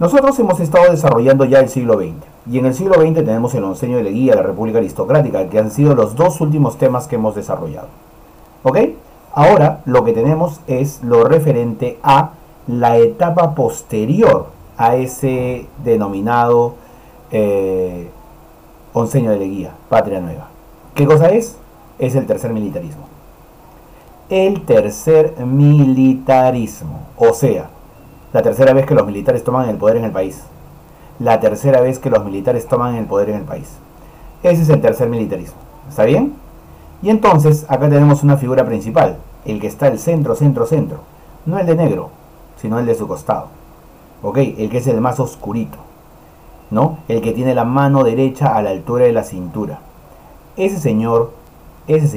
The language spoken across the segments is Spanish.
Nosotros hemos estado desarrollando ya el siglo XX, y en el siglo XX tenemos el onceño de Leguía, la República Aristocrática, que han sido los dos últimos temas que hemos desarrollado. ¿Ok? Ahora lo que tenemos es lo referente a la etapa posterior a ese denominado onceño de Leguía, Patria Nueva. ¿Qué cosa es? Es el tercer militarismo. El tercer militarismo, o sea, la tercera vez que los militares toman el poder en el país. La tercera vez que los militares toman el poder en el país. Ese es el tercer militarismo. ¿Está bien? Y entonces, acá tenemos una figura principal. El que está al centro, centro, centro. No el de negro, sino el de su costado. ¿Ok? El que es el más oscurito. ¿No? El que tiene la mano derecha a la altura de la cintura. Ese señor es el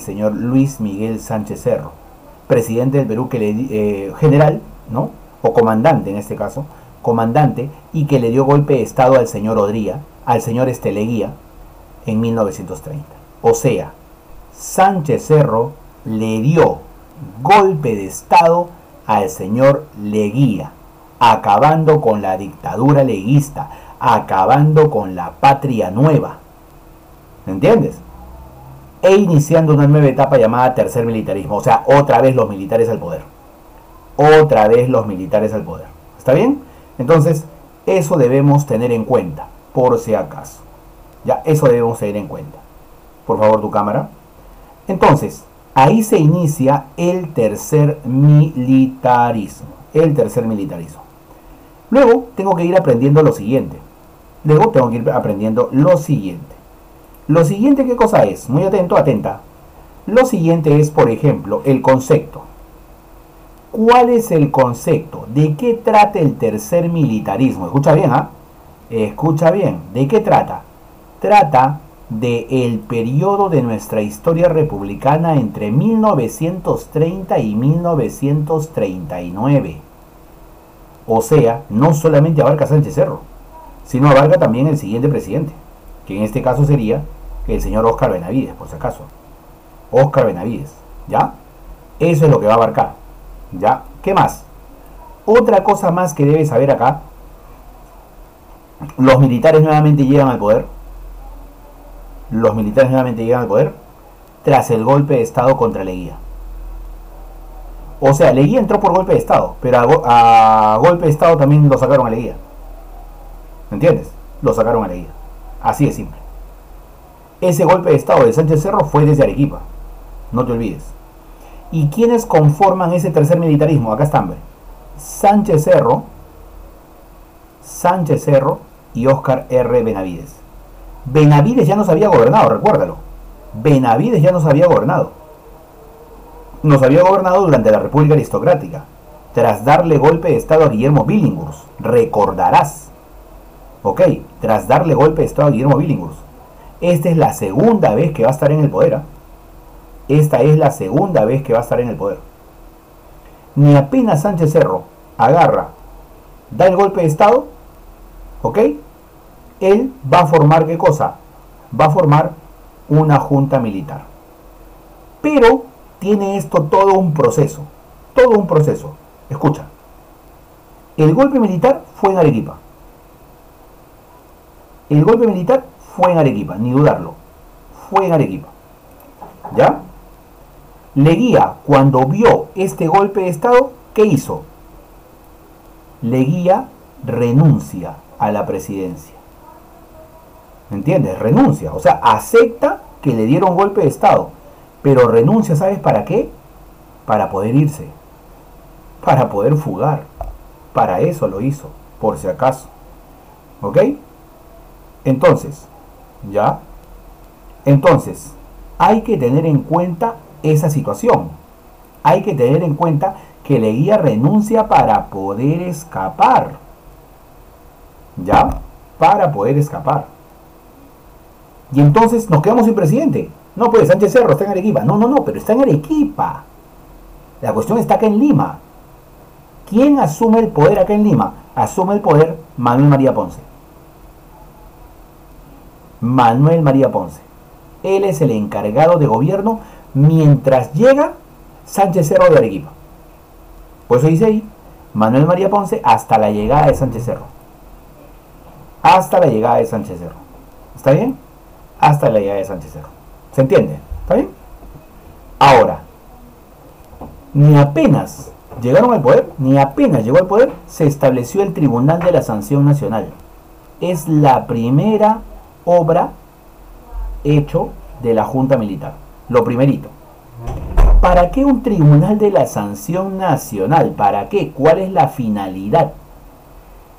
señor Luis Miguel Sánchez Cerro, presidente del Perú, que general, ¿no? O comandante en este caso, comandante, y que le dio golpe de estado al señor Odría, al señor Leguía, en 1930. O sea, Sánchez Cerro le dio golpe de estado al señor Leguía, acabando con la dictadura leguista, acabando con la patria nueva. ¿Me entiendes? E iniciando una nueva etapa llamada tercer militarismo. O sea, otra vez los militares al poder. Otra vez los militares al poder. ¿Está bien? Entonces, eso debemos tener en cuenta, por si acaso. Ya, eso debemos tener en cuenta. Por favor, tu cámara. Entonces, ahí se inicia el tercer militarismo. El tercer militarismo. Luego, tengo que ir aprendiendo lo siguiente. Lo siguiente, ¿qué cosa es? Muy atento, atenta. Lo siguiente es, por ejemplo, el concepto. ¿Cuál es el concepto? ¿De qué trata el tercer militarismo? Escucha bien, ¿ah? Escucha bien. ¿De qué trata? Trata del periodo de nuestra historia republicana entre 1930 y 1939. O sea, no solamente abarca a Sánchez Cerro, sino abarca también el siguiente presidente, que en este caso sería el señor Óscar Benavides, por si acaso. Óscar Benavides, ¿ya? Eso es lo que va a abarcar, ¿ya? ¿Qué más? Otra cosa más que debes saber acá. Los militares nuevamente llegan al poder. Los militares nuevamente llegan al poder tras el golpe de estado contra Leguía. O sea, Leguía entró por golpe de estado, pero a golpe de estado también lo sacaron a Leguía. ¿Me entiendes? Lo sacaron a Leguía. Así de simple. Ese golpe de estado de Sánchez Cerro fue desde Arequipa. No te olvides. ¿Y quiénes conforman ese tercer militarismo? Acá están, ¿ve? Sánchez Cerro y Óscar R. Benavides. Benavides ya nos había gobernado, recuérdalo. Benavides ya nos había gobernado. Nos había gobernado durante la República Aristocrática, tras darle golpe de estado a Guillermo Billinghurst. Recordarás. Ok, tras darle golpe de estado a Guillermo Billinghurst. Esta es la segunda vez que va a estar en el poder, ¿eh? Esta es la segunda vez que va a estar en el poder. Ni apenas Sánchez Cerro agarra, da el golpe de estado, ¿ok? Él va a formar, ¿qué cosa? Va a formar una junta militar. Pero tiene esto todo un proceso. Todo un proceso. Escucha. El golpe militar fue en Arequipa. El golpe militar fue en Arequipa, ni dudarlo. Fue en Arequipa. ¿Ya? Leguía, cuando vio este golpe de estado, ¿qué hizo? Leguía renuncia a la presidencia. ¿Me entiendes? Renuncia. O sea, acepta que le dieron golpe de estado. Pero renuncia, ¿sabes para qué? Para poder irse. Para poder fugar. Para eso lo hizo, por si acaso. ¿Ok? Entonces, ¿ya? Entonces, hay que tener en cuenta esa situación. Hay que tener en cuenta que Leguía renuncia para poder escapar. ¿Ya? Para poder escapar. Y entonces nos quedamos sin presidente. No, pues Sánchez Cerro está en Arequipa. No, pero está en Arequipa. La cuestión está acá en Lima. ¿Quién asume el poder acá en Lima? Asume el poder Manuel María Ponce. Manuel María Ponce. Él es el encargado de gobierno mientras llega Sánchez Cerro de Arequipa. Por eso dice ahí, Manuel María Ponce hasta la llegada de Sánchez Cerro. Hasta la llegada de Sánchez Cerro. ¿Está bien? Hasta la llegada de Sánchez Cerro. ¿Se entiende? ¿Está bien? Ahora, ni apenas llegaron al poder, ni apenas llegó al poder, se estableció el Tribunal de la Sanción Nacional. Es la primera obra hecho de la Junta Militar. Lo primerito. ¿Para qué un Tribunal de la Sanción Nacional? ¿Para qué? ¿Cuál es la finalidad?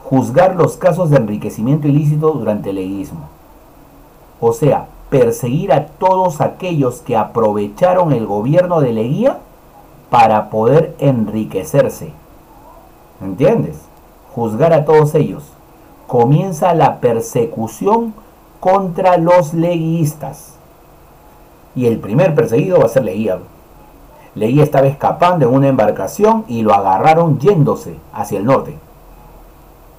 Juzgar los casos de enriquecimiento ilícito durante el leguismo. O sea, perseguir a todos aquellos que aprovecharon el gobierno de Leguía para poder enriquecerse. ¿Entiendes? Juzgar a todos ellos. Comienza la persecución contra los leguistas. Y el primer perseguido va a ser Leguía. Leguía estaba escapando en una embarcación y lo agarraron yéndose hacia el norte.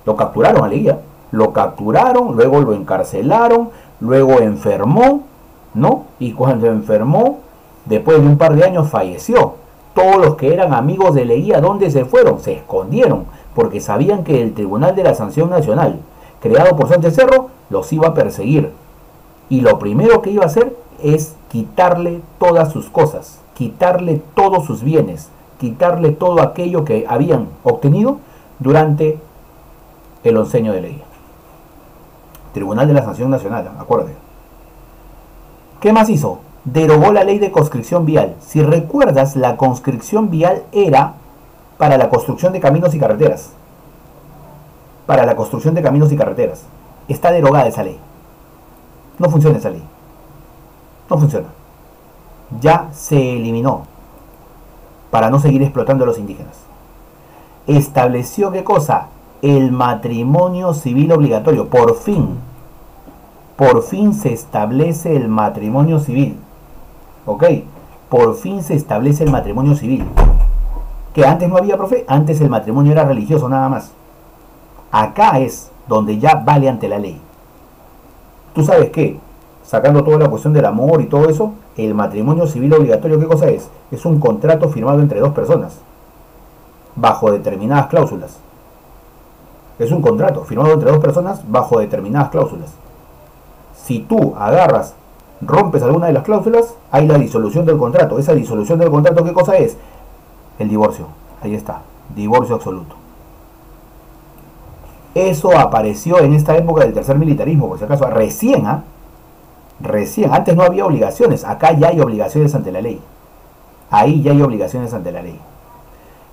Lo capturaron a Leguía. Lo capturaron, luego lo encarcelaron, luego enfermó, ¿no? Y cuando enfermó, después de un par de años falleció. Todos los que eran amigos de Leguía, ¿dónde se fueron? Se escondieron, porque sabían que el Tribunal de la Sanción Nacional, creado por Sánchez Cerro, los iba a perseguir. Y lo primero que iba a hacer es quitarle todas sus cosas, quitarle todos sus bienes, quitarle todo aquello que habían obtenido durante el onceño de Leguía. Tribunal de la Sanción Nacional, acuérdate. ¿Qué más hizo? Derogó la ley de conscripción vial. Si recuerdas, la conscripción vial era para la construcción de caminos y carreteras. Para la construcción de caminos y carreteras. Está derogada esa ley. No funciona esa ley. No funciona. Ya se eliminó. Para no seguir explotando a los indígenas. Estableció ¿qué cosa? El matrimonio civil obligatorio. Por fin se establece el matrimonio civil. ¿Ok? Por fin se establece el matrimonio civil. Que antes no había, profe. Antes el matrimonio era religioso nada más. Acá es donde ya vale ante la ley. ¿Tú sabes qué? Sacando toda la cuestión del amor y todo eso, el matrimonio civil obligatorio, ¿qué cosa es? Es un contrato firmado entre dos personas. Bajo determinadas cláusulas. Es un contrato firmado entre dos personas bajo determinadas cláusulas. Si tú agarras, rompes alguna de las cláusulas, hay la disolución del contrato. Esa disolución del contrato, ¿qué cosa es? El divorcio. Ahí está. Divorcio absoluto. Eso apareció en esta época del tercer militarismo, por si acaso. Recién, recién. Antes no había obligaciones. Acá ya hay obligaciones ante la ley. Ahí ya hay obligaciones ante la ley.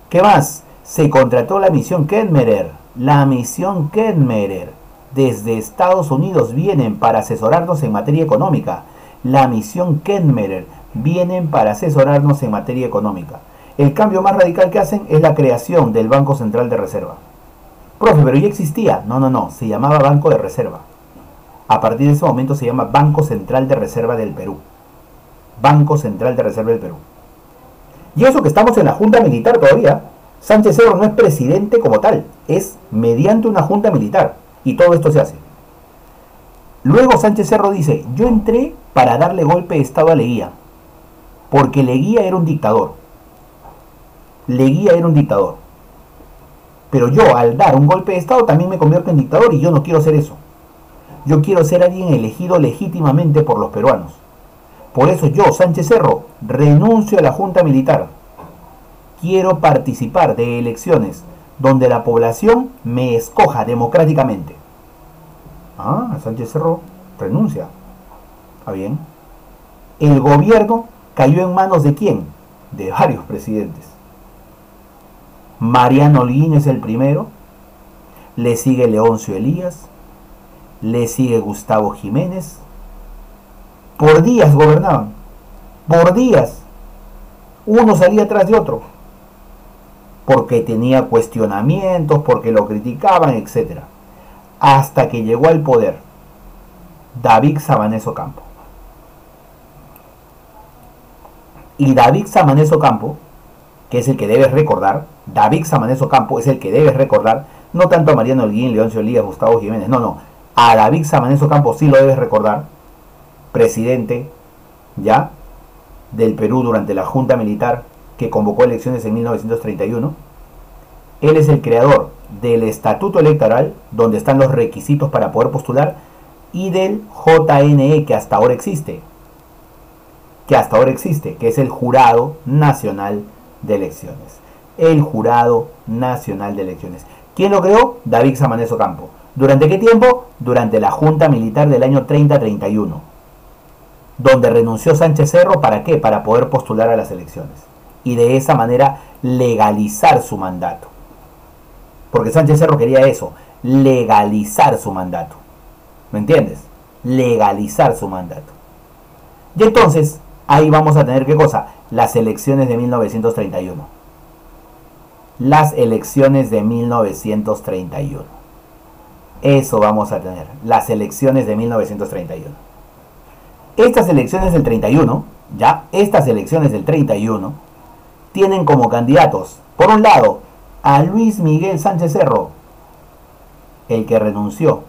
¿Qué más? Se contrató la misión Kenmerer. La misión Kenmerer. Desde Estados Unidos vienen para asesorarnos en materia económica. La misión Kenmerer. Vienen para asesorarnos en materia económica. El cambio más radical que hacen es la creación del Banco Central de Reserva. Profe, pero ya existía. No. Se llamaba Banco de Reserva. A partir de ese momento se llama Banco Central de Reserva del Perú. Banco Central de Reserva del Perú. Y eso que estamos en la Junta Militar todavía. Sánchez Cerro no es presidente como tal. Es mediante una Junta Militar. Y todo esto se hace. Luego Sánchez Cerro dice, yo entré para darle golpe de Estado a Leguía. Porque Leguía era un dictador. Leguía era un dictador. Pero yo, al dar un golpe de Estado, también me convierto en dictador y yo no quiero ser eso. Yo quiero ser alguien elegido legítimamente por los peruanos. Por eso yo, Sánchez Cerro, renuncio a la Junta Militar. Quiero participar de elecciones donde la población me escoja democráticamente. Sánchez Cerro renuncia. ¿Está bien? El gobierno cayó en manos ¿de quién? De varios presidentes. Mariano Holguín es el primero, le sigue Leoncio Elías, le sigue Gustavo Jiménez. Por días gobernaban, por días. Uno salía atrás de otro, porque tenía cuestionamientos, porque lo criticaban, etc. Hasta que llegó al poder David Samanez Ocampo. Y David Samanez Ocampo, que es el que debes recordar, David Samanez Ocampo es el que debes recordar, no tanto a Mariano Holguín, Leoncio Elías, Gustavo Jiménez, no, a David Samanez Ocampo sí lo debes recordar, presidente ya del Perú durante la Junta Militar que convocó elecciones en 1931, Él es el creador del estatuto electoral, donde están los requisitos para poder postular, y del JNE, que hasta ahora existe, que es el Jurado Nacional de Elecciones. El Jurado Nacional de Elecciones. ¿Quién lo creó? David Samanez Ocampo. ¿Durante qué tiempo? Durante la Junta Militar del año 30-31, donde renunció Sánchez Cerro, ¿para qué? Para poder postular a las elecciones. Y de esa manera legalizar su mandato. Porque Sánchez Cerro quería eso, legalizar su mandato. ¿Me entiendes? Legalizar su mandato. Y entonces, ahí vamos a tener, ¿qué cosa? Las elecciones de 1931. Las elecciones de 1931. Eso vamos a tener, las elecciones de 1931. Estas elecciones del 31, estas elecciones del 31, tienen como candidatos, por un lado, a Luis Miguel Sánchez Cerro, el que renunció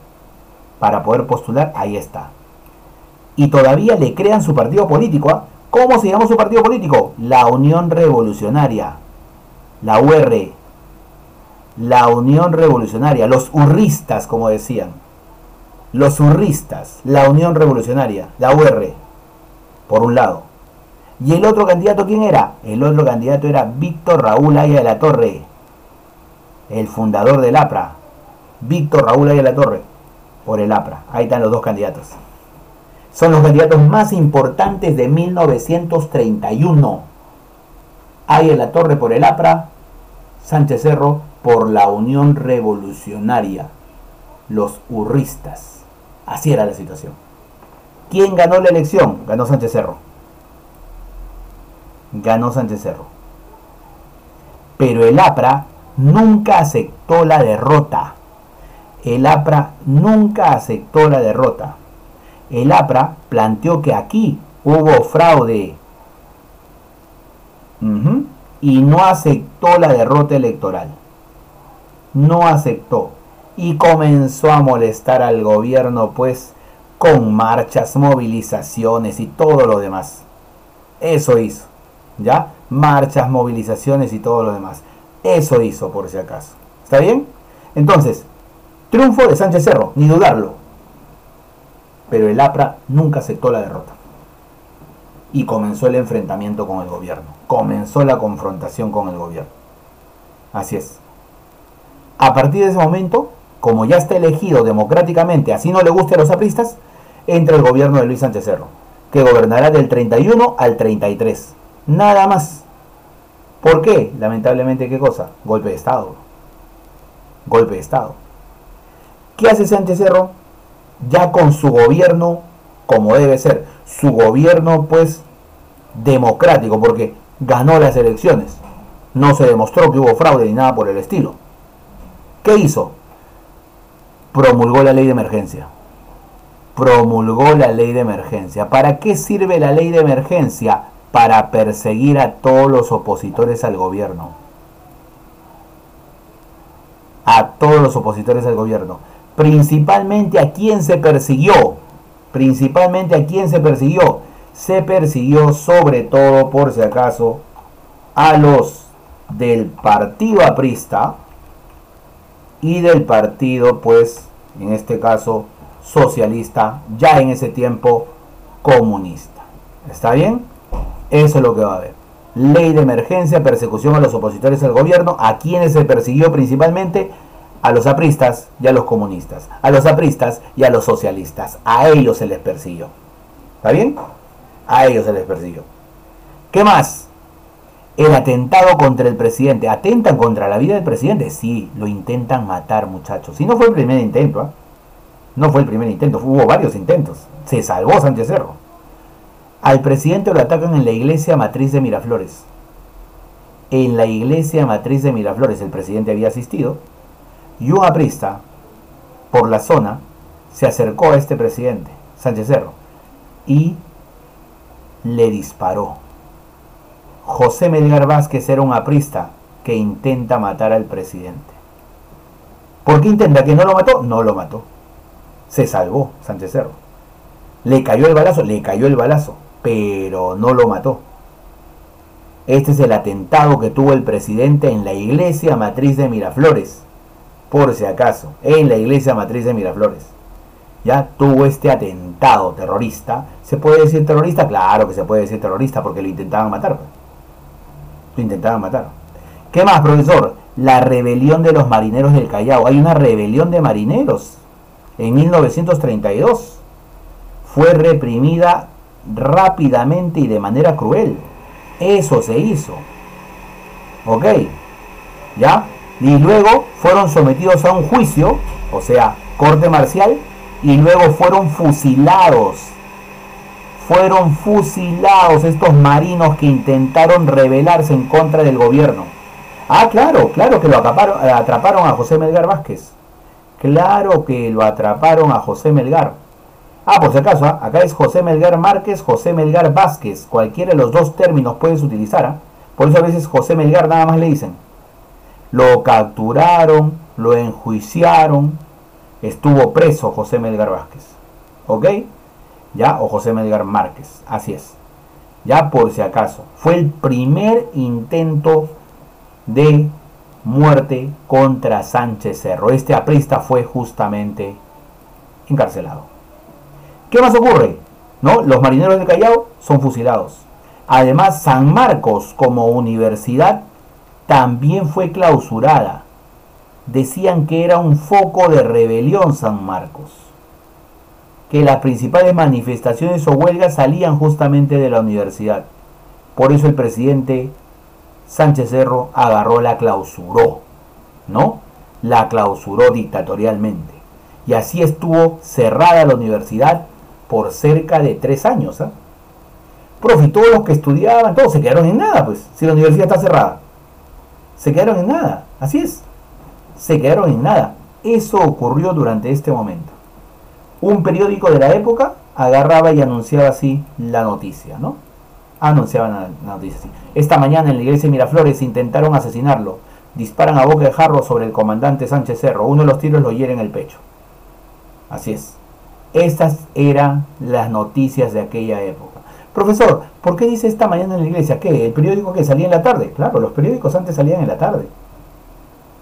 para poder postular, ahí está. Y todavía le crean su partido político. ¿Cómo se llama su partido político? La Unión Revolucionaria, la UR, la Unión Revolucionaria, los urristas, como decían. Los urristas, la Unión Revolucionaria, la UR, por un lado. ¿Y el otro candidato quién era? El otro candidato era Víctor Raúl Haya de la Torre, el fundador del APRA. Víctor Raúl Haya de la Torre, por el APRA. Ahí están los dos candidatos. Son los candidatos más importantes de 1931. Haya de la Torre por el APRA, Sánchez Cerro por la Unión Revolucionaria, los urristas. Así era la situación. ¿Quién ganó la elección? Ganó Sánchez Cerro. Ganó Sánchez Cerro. Pero el APRA nunca aceptó la derrota. El APRA nunca aceptó la derrota. El APRA planteó que aquí hubo fraude. Y no aceptó la derrota electoral. No aceptó. Y comenzó a molestar al gobierno, pues, con marchas, movilizaciones y todo lo demás. Eso hizo. ¿Ya? Marchas, movilizaciones y todo lo demás. Eso hizo, por si acaso. ¿Está bien? Entonces, triunfo de Sánchez Cerro, ni dudarlo. Pero el APRA nunca aceptó la derrota. Y comenzó el enfrentamiento con el gobierno. Comenzó la confrontación con el gobierno. Así es. A partir de ese momento, como ya está elegido democráticamente, así no le guste a los apristas, entra el gobierno de Luis Sánchez Cerro, que gobernará del 31 al 33. Nada más. ¿Por qué? Lamentablemente, ¿qué cosa? Golpe de Estado. Golpe de Estado. ¿Qué hace Sánchez Cerro? Ya con su gobierno, como debe ser, su gobierno pues democrático, porque ganó las elecciones, no se demostró que hubo fraude ni nada por el estilo. ¿Qué hizo? Promulgó la ley de emergencia. Promulgó la ley de emergencia. ¿Para qué sirve la ley de emergencia? Para perseguir a todos los opositores al gobierno. A todos los opositores al gobierno. Principalmente a quien se persiguió. Principalmente a quien se persiguió. Se persiguió sobre todo, por si acaso, a los del partido aprista y del partido, pues, en este caso, socialista, ya en ese tiempo, comunista. ¿Está bien? Eso es lo que va a haber. Ley de emergencia, persecución a los opositores al gobierno. ¿A quienes se persiguió principalmente? A los apristas y a los comunistas. A los apristas y a los socialistas. A ellos se les persiguió. ¿Está bien? A ellos se les persiguió. ¿Qué más? El atentado contra el presidente. ¿Atentan contra la vida del presidente? Sí, lo intentan matar, muchachos. Y no fue el primer intento, ¿eh? No fue el primer intento, hubo varios intentos. Se salvó Sánchez Cerro. Al presidente lo atacan en la iglesia matriz de Miraflores. En la iglesia matriz de Miraflores el presidente había asistido. Y un aprista, por la zona, se acercó a este presidente, Sánchez Cerro, y le disparó. José Melgar Vázquez era un aprista que intenta matar al presidente. ¿Por qué intenta? ¿Que no lo mató? No lo mató. Se salvó Sánchez Cerro. Le cayó el balazo, pero no lo mató. Este es el atentado que tuvo el presidente en la iglesia matriz de Miraflores. Por si acaso, en la iglesia matriz de Miraflores. Ya tuvo este atentado terrorista. ¿Se puede decir terrorista? Claro que se puede decir terrorista porque lo intentaban matar. Lo intentaban matar. ¿Qué más, profesor? La rebelión de los marineros del Callao. Hay una rebelión de marineros en 1932. Fue reprimida rápidamente y de manera cruel. Eso se hizo. ¿Ok? ¿Ya? Y luego fueron sometidos a un juicio, o sea, corte marcial, y luego fueron fusilados. Fueron fusilados estos marinos que intentaron rebelarse en contra del gobierno. Ah, claro que lo atraparon a José Melgar Vázquez. Claro que lo atraparon a José Melgar. Ah, por si acaso, acá es José Melgar Márquez, José Melgar Vázquez. Cualquiera de los dos términos puedes utilizar. Por eso a veces José Melgar nada más le dicen. Lo capturaron, lo enjuiciaron, estuvo preso José Melgar Vázquez. ¿Ok? ¿Ya? O José Melgar Márquez. Así es. Ya por si acaso. Fue el primer intento de muerte contra Sánchez Cerro. Este aprista fue justamente encarcelado. ¿Qué más ocurre? ¿No? Los marineros del Callao son fusilados. Además, San Marcos como universidad también fue clausurada. Decían que era un foco de rebelión San Marcos. Que las principales manifestaciones o huelgas salían justamente de la universidad. Por eso el presidente Sánchez Cerro agarró, la clausuró, ¿no? La clausuró dictatorialmente. Y así estuvo cerrada la universidad por cerca de 3 años. Profe, todos los que estudiaban, todos se quedaron en nada, pues, si la universidad está cerrada. Se quedaron en nada, así es. Se quedaron en nada. Eso ocurrió durante este momento. Un periódico de la época agarraba y anunciaba así la noticia, ¿no? Anunciaban la noticia así. Esta mañana en la iglesia de Miraflores intentaron asesinarlo. Disparan a boca de jarro sobre el comandante Sánchez Cerro. Uno de los tiros lo hiere en el pecho. Así es. Estas eran las noticias de aquella época. Profesor, ¿por qué dice esta mañana en la iglesia? ¿Qué? ¿El periódico que salía en la tarde? Claro, los periódicos antes salían en la tarde.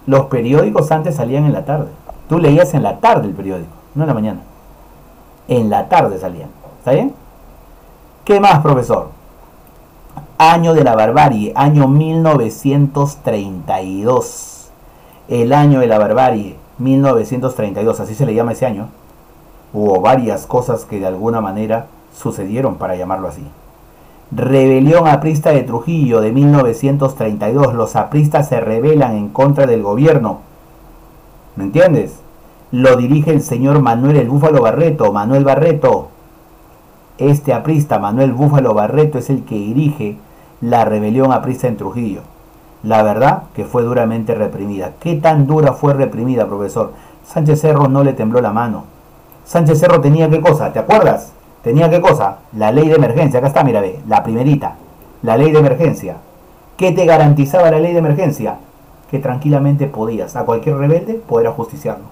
Los periódicos antes salían en la tarde. Tú leías en la tarde el periódico, no en la mañana. En la tarde salían. ¿Está bien? ¿Qué más, profesor? Año de la barbarie, año 1932. El año de la barbarie, 1932, así se le llama ese año. Hubo varias cosas que de alguna manera sucedieron para llamarlo así. Rebelión aprista de Trujillo de 1932. Los apristas se rebelan en contra del gobierno. ¿Me entiendes? Lo dirige el señor Manuel el Búfalo Barreto. Manuel Barreto. Este aprista, Manuel Búfalo Barreto, es el que dirige la rebelión aprista en Trujillo. La verdad que fue duramente reprimida. ¿Qué tan dura fue reprimida, profesor? Sánchez Cerro no le tembló la mano. Sánchez Cerro tenía qué cosa, ¿te acuerdas? ¿Tenía qué cosa? La ley de emergencia. Acá está, mira, ve, la primerita. La ley de emergencia. ¿Qué te garantizaba la ley de emergencia? Que tranquilamente podías, a cualquier rebelde, poder ajusticiarlo.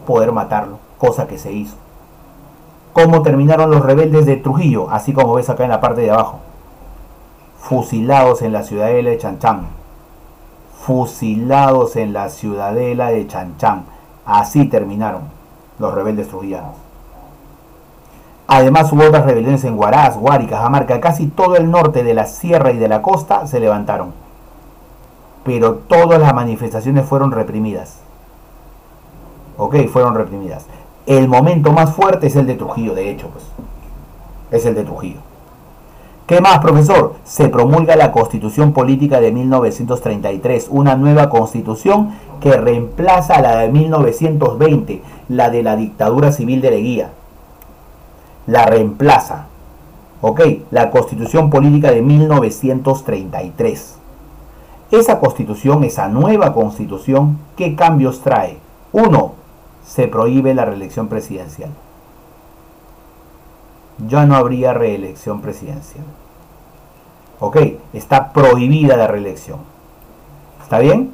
Poder matarlo. Cosa que se hizo. ¿Cómo terminaron los rebeldes de Trujillo? Así como ves acá en la parte de abajo. Fusilados en la ciudadela de Chanchán. Fusilados en la ciudadela de Chanchán. Así terminaron los rebeldes trujillanos. Además hubo otras rebeliones en Huaraz, Huari, Cajamarca. Casi todo el norte de la sierra y de la costa se levantaron. Pero todas las manifestaciones fueron reprimidas. Ok, fueron reprimidas. El momento más fuerte es el de Trujillo, de hecho, pues. Es el de Trujillo. ¿Qué más, profesor? Se promulga la Constitución Política de 1933, una nueva constitución que reemplaza a la de 1920, la de la dictadura civil de Leguía. La reemplaza. ¿Ok? La Constitución Política de 1933. Esa constitución, esa nueva constitución, ¿qué cambios trae? 1. Se prohíbe la reelección presidencial. Ya no habría reelección presidencial. Ok, está prohibida la reelección. ¿Está bien?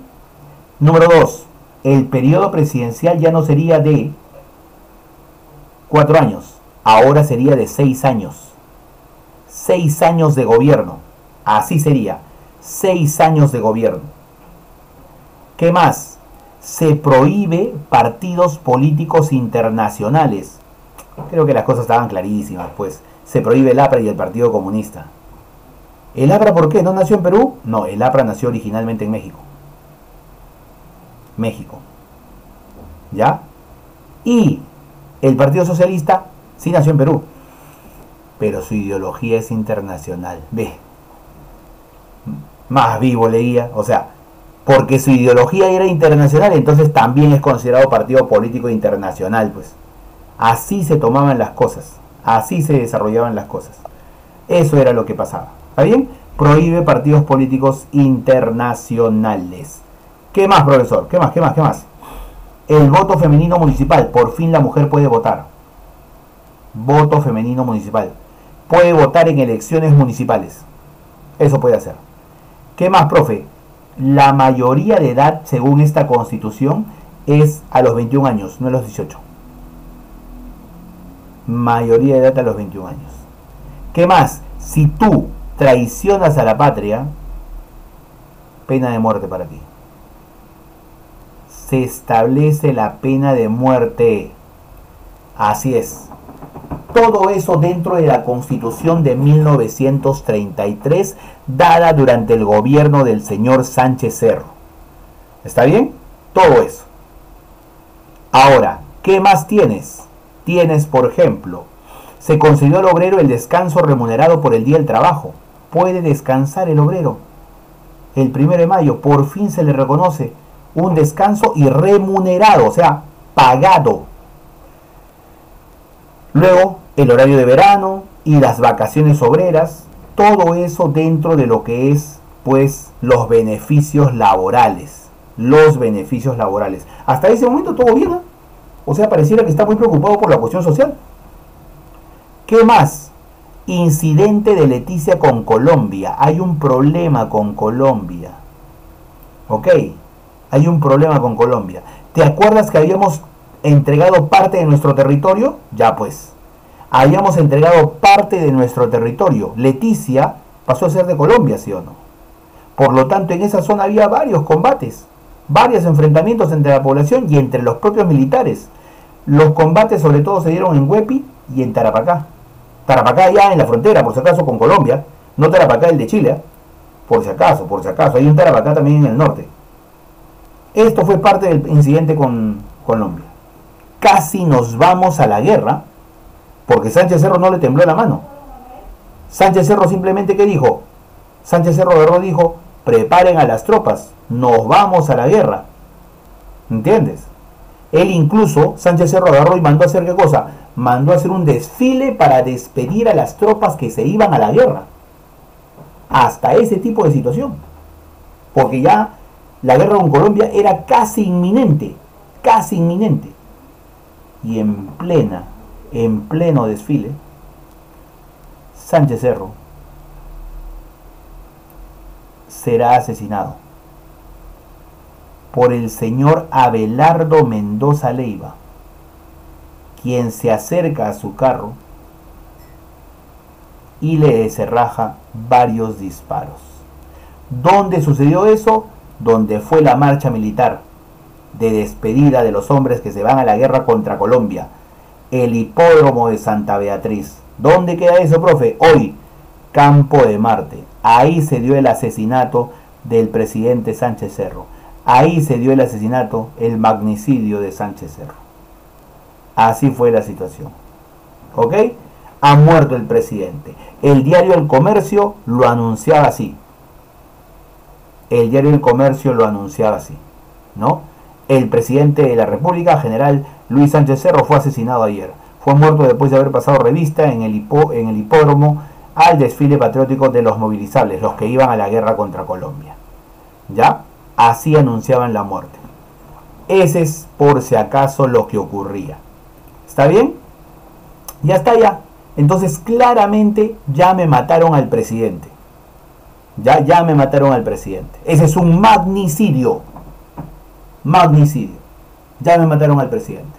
Número 2. El periodo presidencial ya no sería de 4 años. Ahora sería de 6 años. 6 años de gobierno. Así sería. 6 años de gobierno. ¿Qué más? Se prohíbe partidos políticos internacionales. Creo que las cosas estaban clarísimas, pues. Se prohíbe el APRA y el Partido Comunista. ¿El APRA por qué? ¿No nació en Perú? No, el APRA nació originalmente en México. México. ¿Ya? Y el Partido Socialista sí nació en Perú, pero su ideología es internacional. Ve, más vivo leía, o sea, porque su ideología era internacional, entonces también es considerado partido político internacional, pues. Así se tomaban las cosas, así se desarrollaban las cosas. Eso era lo que pasaba. ¿Está bien? Prohíbe partidos políticos internacionales. ¿Qué más, profesor? ¿Qué más? ¿Qué más? ¿Qué más? El voto femenino municipal. Por fin la mujer puede votar. Voto femenino municipal. Puede votar en elecciones municipales. Eso puede hacer. ¿Qué más, profe? La mayoría de edad, según esta constitución, es a los 21 años, no a los 18. Mayoría de edad a los 21 años. ¿Qué más? Si tú traicionas a la patria, pena de muerte para ti. Se establece la pena de muerte. Así es. Todo eso dentro de la Constitución de 1933, dada durante el gobierno del señor Sánchez Cerro. ¿Está bien? Todo eso. Ahora, ¿qué más tienes? Tienes, por ejemplo, se concedió al obrero el descanso remunerado por el día del trabajo. Puede descansar el obrero. El 1 de mayo, por fin se le reconoce un descanso y remunerado, o sea, pagado. Luego, el horario de verano y las vacaciones obreras, todo eso dentro de lo que es, pues, los beneficios laborales. Los beneficios laborales. Hasta ese momento todo bien, ¿no? O sea, pareciera que está muy preocupado por la cuestión social. ¿Qué más? Incidente de Leticia con Colombia. Hay un problema con Colombia. ¿Ok? Hay un problema con Colombia. ¿Te acuerdas que habíamos entregado parte de nuestro territorio? Ya pues. Habíamos entregado parte de nuestro territorio. Leticia pasó a ser de Colombia, ¿sí o no? Por lo tanto, en esa zona había varios combates, varios enfrentamientos entre la población y entre los propios militares. Los combates sobre todo se dieron en Huepi y en Tarapacá. Tarapacá ya en la frontera, por si acaso, con Colombia. No Tarapacá el de Chile, por si acaso. Hay un Tarapacá también en el norte. Esto fue parte del incidente con Colombia. Casi nos vamos a la guerra, porque Sánchez Cerro no le tembló la mano. Sánchez Cerro simplemente, ¿qué dijo? Sánchez Cerro agarró y dijo, preparen a las tropas, nos vamos a la guerra. ¿Entiendes? Él incluso, Sánchez Cerro agarró y mandó a hacer ¿qué cosa? Mandó a hacer un desfile para despedir a las tropas que se iban a la guerra. Hasta ese tipo de situación. Porque ya la guerra con Colombia era casi inminente. Casi inminente. Y en pleno desfile, Sánchez Cerro será asesinado por el señor Abelardo Mendoza Leiva, quien se acerca a su carro y le deserraja varios disparos. ¿Dónde sucedió eso? Donde fue la marcha militar de despedida de los hombres que se van a la guerra contra Colombia, el hipódromo de Santa Beatriz. ¿Dónde queda eso, profe? Hoy, Campo de Marte. Ahí se dio el asesinato del presidente Sánchez Cerro. Ahí se dio el asesinato, el magnicidio de Sánchez Cerro. Así fue la situación. ¿Ok? Ha muerto el presidente. El diario El Comercio lo anunciaba así. El diario El Comercio lo anunciaba así, ¿no? El presidente de la República, general Luis Sánchez Cerro, fue asesinado ayer. Fue muerto después de haber pasado revista en el hipódromo al desfile patriótico de los movilizables, los que iban a la guerra contra Colombia. ¿Ya? Así anunciaban la muerte. Ese es, por si acaso, lo que ocurría. ¿Está bien? Ya está ya. Entonces, claramente, ya me mataron al presidente. Ya me mataron al presidente. Ese es un magnicidio. Magnicidio. Ya me mataron al presidente.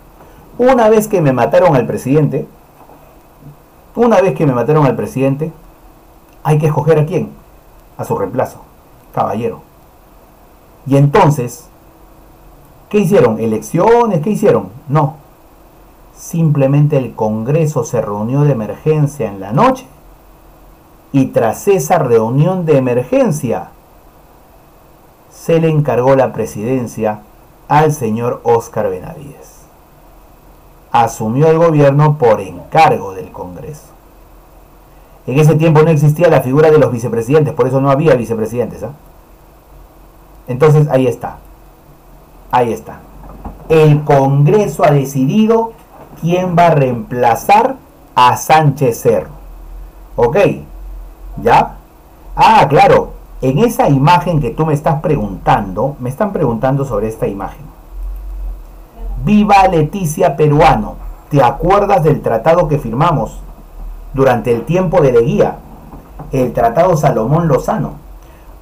Una vez que me mataron al presidente, hay que escoger a quién. A su reemplazo. caballero. Y entonces, ¿qué hicieron? ¿Elecciones? ¿Qué hicieron? No. Simplemente el Congreso se reunió de emergencia en la noche y tras esa reunión de emergencia se le encargó la presidencia al señor Óscar Benavides. Asumió el gobierno por encargo del Congreso. En ese tiempo no existía la figura de los vicepresidentes, por eso no había vicepresidentes, ¿eh? Entonces ahí está. Ahí está. El Congreso ha decidido quién va a reemplazar a Sánchez Cerro. ¿Ok? ¿Ya? Ah, claro. En esa imagen que tú me están preguntando sobre esta imagen. Viva Leticia Peruano. ¿Te acuerdas del tratado que firmamos durante el tiempo de Leguía? El tratado Salomón Lozano,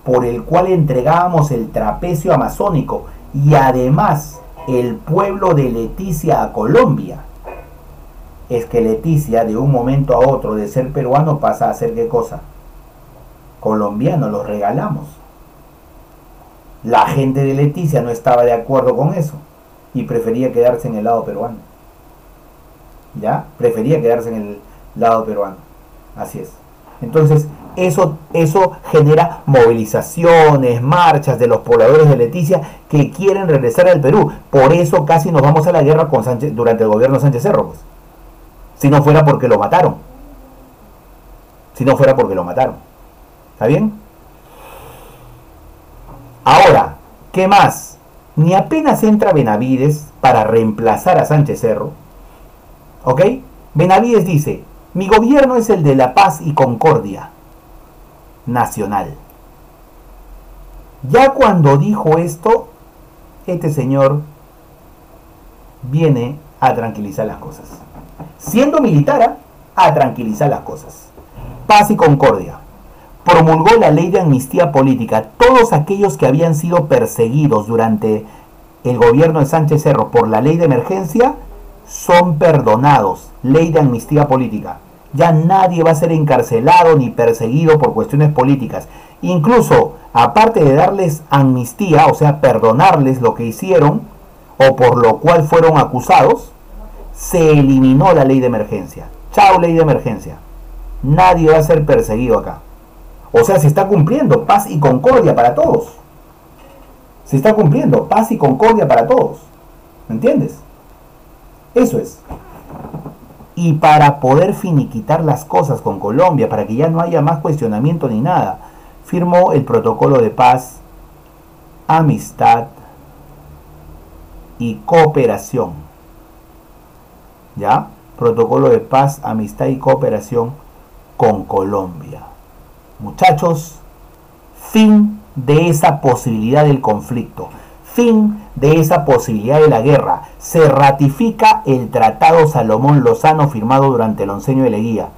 por el cual entregábamos el trapecio amazónico y además el pueblo de Leticia a Colombia. Es que Leticia de un momento a otro de ser peruano pasa a ser ¿qué cosa? Colombiano, lo regalamos. La gente de Leticia no estaba de acuerdo con eso y prefería quedarse en el lado peruano. ¿Ya? Prefería quedarse en el lado peruano. Así es. Entonces, eso genera movilizaciones, marchas de los pobladores de Leticia que quieren regresar al Perú. Por eso casi nos vamos a la guerra con Sánchez durante el gobierno de Sánchez Cerro, pues. Si no fuera porque lo mataron. Si no fuera porque lo mataron. ¿Está bien? Ahora, ¿qué más? Ni apenas entra Benavides para reemplazar a Sánchez Cerro. ¿Ok? Benavides dice: mi gobierno es el de la paz y concordia nacional. Ya cuando dijo esto, este señor viene a tranquilizar las cosas. Siendo militar, a tranquilizar las cosas. Paz y concordia. Promulgó la ley de amnistía política. Todos aquellos que habían sido perseguidos durante el gobierno de Sánchez Cerro por la ley de emergencia son perdonados. Ley de amnistía política. Ya nadie va a ser encarcelado ni perseguido por cuestiones políticas. Incluso, aparte de darles amnistía, o sea, perdonarles lo que hicieron o por lo cual fueron acusados, se eliminó la ley de emergencia. Chao, ley de emergencia. Nadie va a ser perseguido acá. O sea, se está cumpliendo paz y concordia para todos. Se está cumpliendo paz y concordia para todos. ¿Me entiendes? Eso es. Y para poder finiquitar las cosas con Colombia, para que ya no haya más cuestionamiento ni nada, firmó el protocolo de paz, amistad y cooperación. ¿Ya? Protocolo de paz, amistad y cooperación con Colombia. Muchachos, fin de esa posibilidad del conflicto, fin de esa posibilidad de la guerra. Se ratifica el Tratado Salomón Lozano firmado durante el oncenio de Leguía.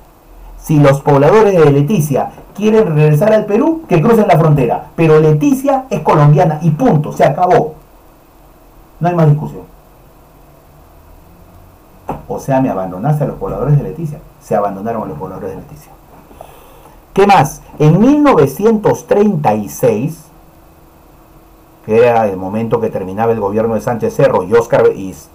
Si los pobladores de Leticia quieren regresar al Perú, que crucen la frontera, pero Leticia es colombiana y punto, se acabó. No hay más discusión. O sea, me abandonaste a los pobladores de Leticia. Se abandonaron a los pobladores de Leticia. ¿Qué más? En 1936, que era el momento que terminaba el gobierno de Sánchez Cerro y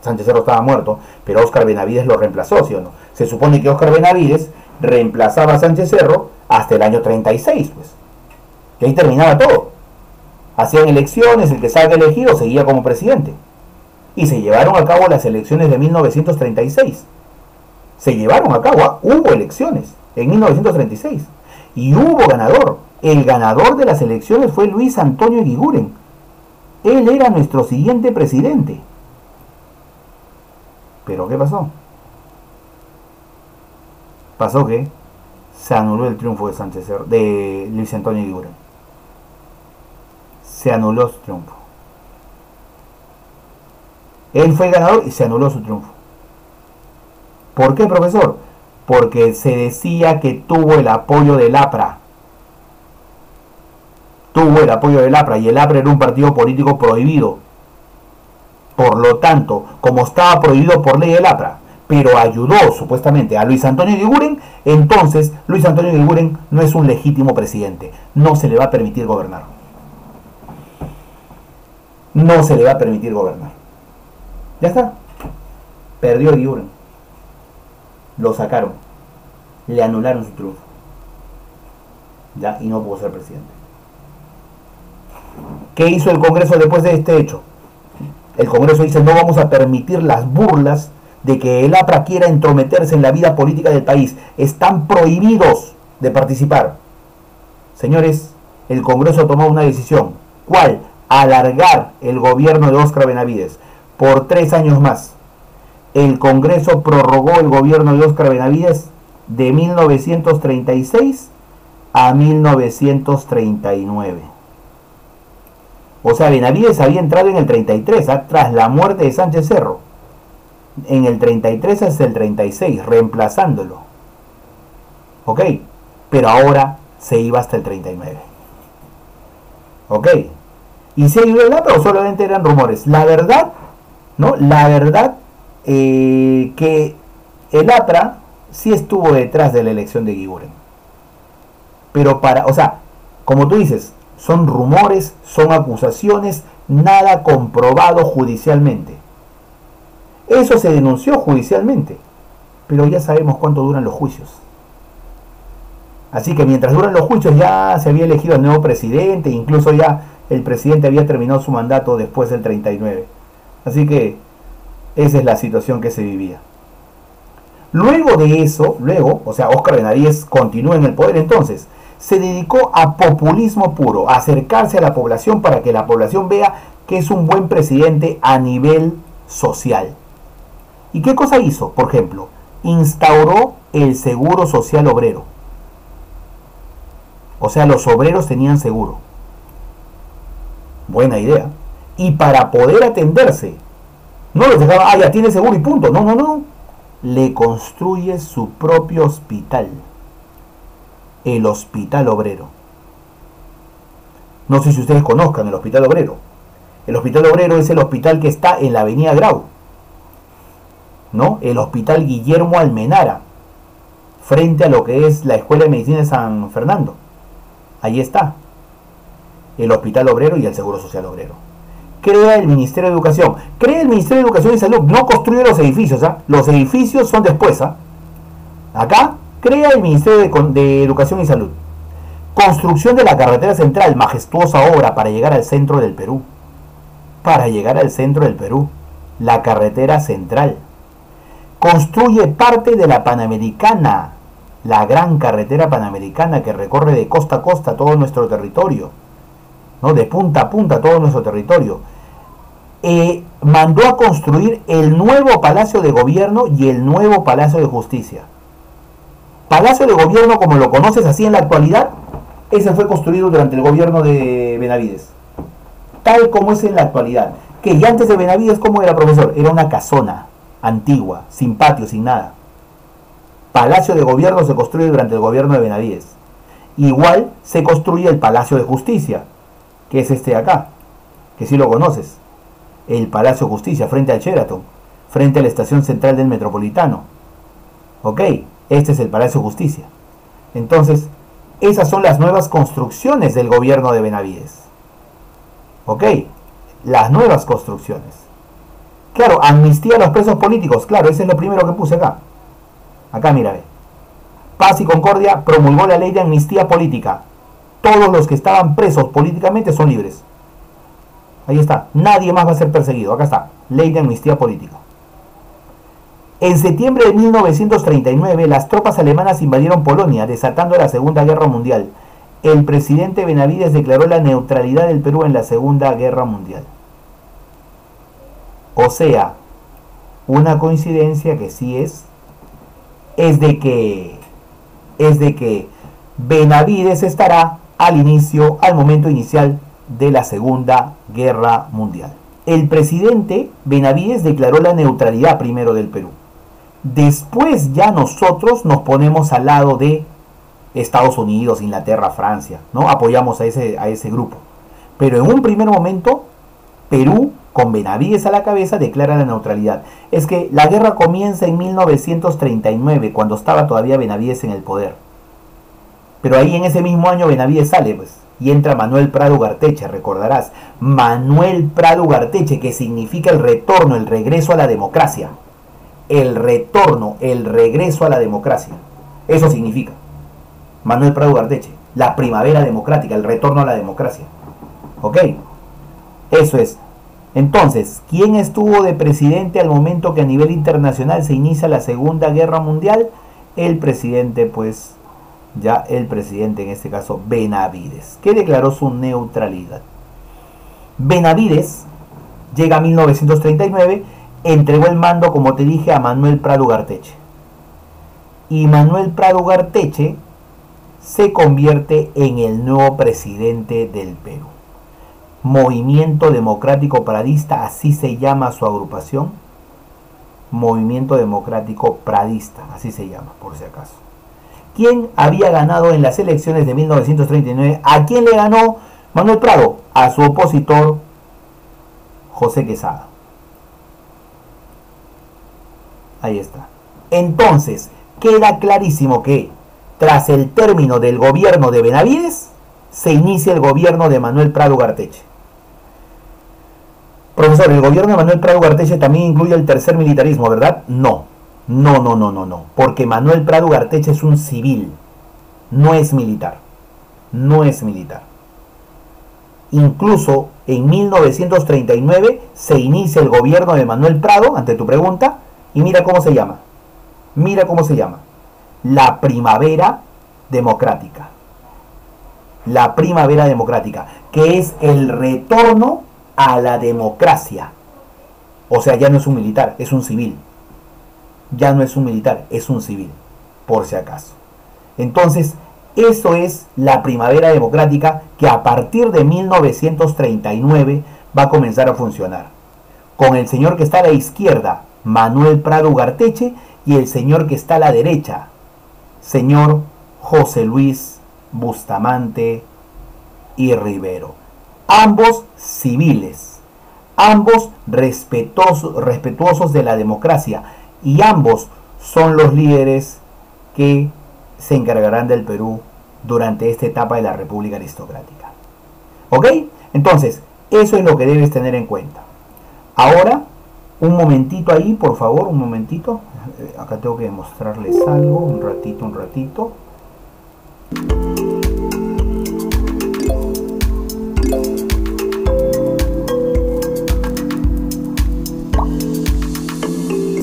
Sánchez Cerro estaba muerto, pero Óscar Benavides lo reemplazó, ¿sí o no? Se supone que Óscar Benavides reemplazaba a Sánchez Cerro hasta el año 36, pues. Que ahí terminaba todo. Hacían elecciones, el que salga elegido seguía como presidente. Y se llevaron a cabo las elecciones de 1936. Se llevaron a cabo, hubo elecciones en 1936. Y hubo ganador. El ganador de las elecciones fue Luis Antonio Eguiguren. Él era nuestro siguiente presidente. ¿Pero qué pasó? Pasó que se anuló el triunfo de de Luis Antonio Eguiguren. Se anuló su triunfo. Él fue ganador y se anuló su triunfo. ¿Por qué, profesor? Porque se decía que tuvo el apoyo del APRA. Tuvo el apoyo del APRA y el APRA era un partido político prohibido. Por lo tanto, como estaba prohibido por ley el APRA, pero ayudó supuestamente a Luis Antonio Eguiguren, entonces Luis Antonio Eguiguren no es un legítimo presidente. No se le va a permitir gobernar. no se le va a permitir gobernar. Ya está. Perdió Eguiguren. Lo sacaron. Le anularon su triunfo. Ya, y no pudo ser presidente. ¿Qué hizo el Congreso después de este hecho? El Congreso dice: no vamos a permitir las burlas de que el APRA quiera entrometerse en la vida política del país. Están prohibidos de participar. Señores, el Congreso tomó una decisión. ¿Cuál? Alargar el gobierno de Óscar Benavides por 3 años más. El Congreso prorrogó el gobierno de Óscar Benavides de 1936 a 1939. O sea, Benavides había entrado en el 33, tras la muerte de Sánchez Cerro. En el 33 hasta el 36, reemplazándolo. ¿Ok? Pero ahora se iba hasta el 39. ¿Ok? ¿Y se ayudó el APRA o solamente eran rumores? La verdad, ¿no? La verdad que el APRA sí estuvo detrás de la elección de Eguiguren. Pero o sea, como tú dices, son rumores, son acusaciones, nada comprobado judicialmente. Eso se denunció judicialmente, pero ya sabemos cuánto duran los juicios. Así que mientras duran los juicios ya se había elegido el nuevo presidente, incluso ya el presidente había terminado su mandato después del 39. Así que esa es la situación que se vivía. Luego de eso, o sea, Óscar Benavides continúa en el poder, entonces se dedicó a populismo puro, a acercarse a la población para que la población vea que es un buen presidente a nivel social. ¿Y qué cosa hizo? Por ejemplo, instauró el seguro social obrero. O sea, los obreros tenían seguro. Buena idea. Y para poder atenderse, no los dejaba, ya tiene seguro y punto. No. Le construye su propio hospital. El Hospital Obrero. No sé si ustedes conozcan el Hospital Obrero. El Hospital Obrero es el hospital que está en la avenida Grau, ¿no? El Hospital Guillermo Almenara, frente a lo que es la Escuela de Medicina de San Fernando. Ahí está. El Hospital Obrero y el Seguro Social Obrero. Crea el Ministerio de Educación. Crea el Ministerio de Educación y Salud. No construye los edificios, ¿ah? Los edificios son después, ¿ah? Acá crea el Ministerio de Educación y Salud. Construcción de la carretera central, majestuosa obra para llegar al centro del Perú. La carretera central. Construye parte de la Panamericana, la gran carretera panamericana que recorre de costa a costa todo nuestro territorio, ¿no? De punta a punta todo nuestro territorio. Mandó a construir el nuevo Palacio de Gobierno y el nuevo Palacio de Justicia. Palacio de Gobierno, como lo conoces así en la actualidad, ese fue construido durante el gobierno de Benavides. Tal como es en la actualidad. Que ya antes de Benavides, ¿cómo era, profesor? Era una casona antigua, sin patio, sin nada. Palacio de Gobierno se construye durante el gobierno de Benavides. Igual se construye el Palacio de Justicia, que es este de acá, que sí lo conoces. El Palacio de Justicia, frente al Sheraton, frente a la estación central del Metropolitano. Ok, este es el Palacio de Justicia. Entonces, esas son las nuevas construcciones del gobierno de Benavides. Ok, las nuevas construcciones. Claro, amnistía a los presos políticos. Claro, ese es lo primero que puse acá. Acá, mira, ve. Paz y Concordia promulgó la ley de amnistía política. Todos los que estaban presos políticamente son libres. Ahí está. Nadie más va a ser perseguido. Acá está. Ley de amnistía política. En septiembre de 1939, las tropas alemanas invadieron Polonia, desatando la Segunda Guerra Mundial. El presidente Benavides declaró la neutralidad del Perú en la Segunda Guerra Mundial. O sea, una coincidencia que sí es de que Benavides estará al momento inicial de la Segunda Guerra Mundial. El presidente Benavides declaró la neutralidad primero del Perú. Después ya nosotros nos ponemos al lado de Estados Unidos, Inglaterra, Francia, ¿no? Apoyamos a ese grupo. Pero en un primer momento, Perú, con Benavides a la cabeza, declara la neutralidad. Es que la guerra comienza en 1939, cuando estaba todavía Benavides en el poder. Pero ahí en ese mismo año Benavides sale, pues. y entra Manuel Prado Ugarteche, recordarás. Manuel Prado Ugarteche, que significa el retorno, el regreso a la democracia. El retorno, el regreso a la democracia. Eso significa Manuel Prado Ugarteche, la primavera democrática, el retorno a la democracia. ¿Ok? Eso es. Entonces, ¿quién estuvo de presidente al momento que a nivel internacional se inicia la Segunda Guerra Mundial? El presidente, pues, ya el presidente, en este caso, Benavides, que declaró su neutralidad. Benavides llega a 1939, entregó el mando, como te dije, a Manuel Prado Ugarteche. Y Manuel Prado Ugarteche se convierte en el nuevo presidente del Perú. Movimiento Democrático Pradista, así se llama su agrupación. Movimiento Democrático Pradista, así se llama, por si acaso. ¿Quién había ganado en las elecciones de 1939? ¿A quién le ganó Manuel Prado? A su opositor José Quesada. Ahí está. Entonces, queda clarísimo que tras el término del gobierno de Benavides, se inicia el gobierno de Manuel Prado Ugarteche. Profesor, ¿el gobierno de Manuel Prado Ugarteche también incluye el tercer militarismo, verdad? No. No. Porque Manuel Prado Ugarteche es un civil. No es militar. No es militar. Incluso en 1939 se inicia el gobierno de Manuel Prado, ante tu pregunta, y mira cómo se llama. Mira cómo se llama. La Primavera Democrática. La Primavera Democrática, que es el retorno a la democracia. O sea, ya no es un militar, es un civil. Ya no es un militar, es un civil, por si acaso. Entonces, eso es la Primavera Democrática, que a partir de 1939 va a comenzar a funcionar. Con el señor que está a la izquierda, Manuel Prado Ugarteche, y el señor que está a la derecha, señor José Luis Bustamante y Rivero. Ambos civiles, ambos respetuosos de la democracia, y ambos son los líderes que se encargarán del Perú durante esta etapa de la República Aristocrática. ¿Ok? Entonces, eso es lo que debes tener en cuenta. Ahora, un momentito ahí, por favor, un momentito. Acá tengo que mostrarles algo, un ratito.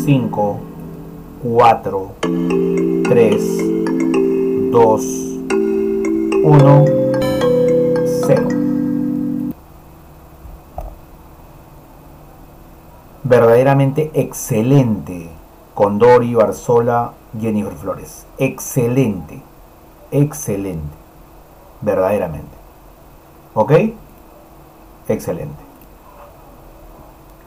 Cinco, 4, 3, 2, 1, 0. Verdaderamente excelente, Condori, Barzola, Jennifer Flores. Excelente, verdaderamente. ¿Ok? Excelente.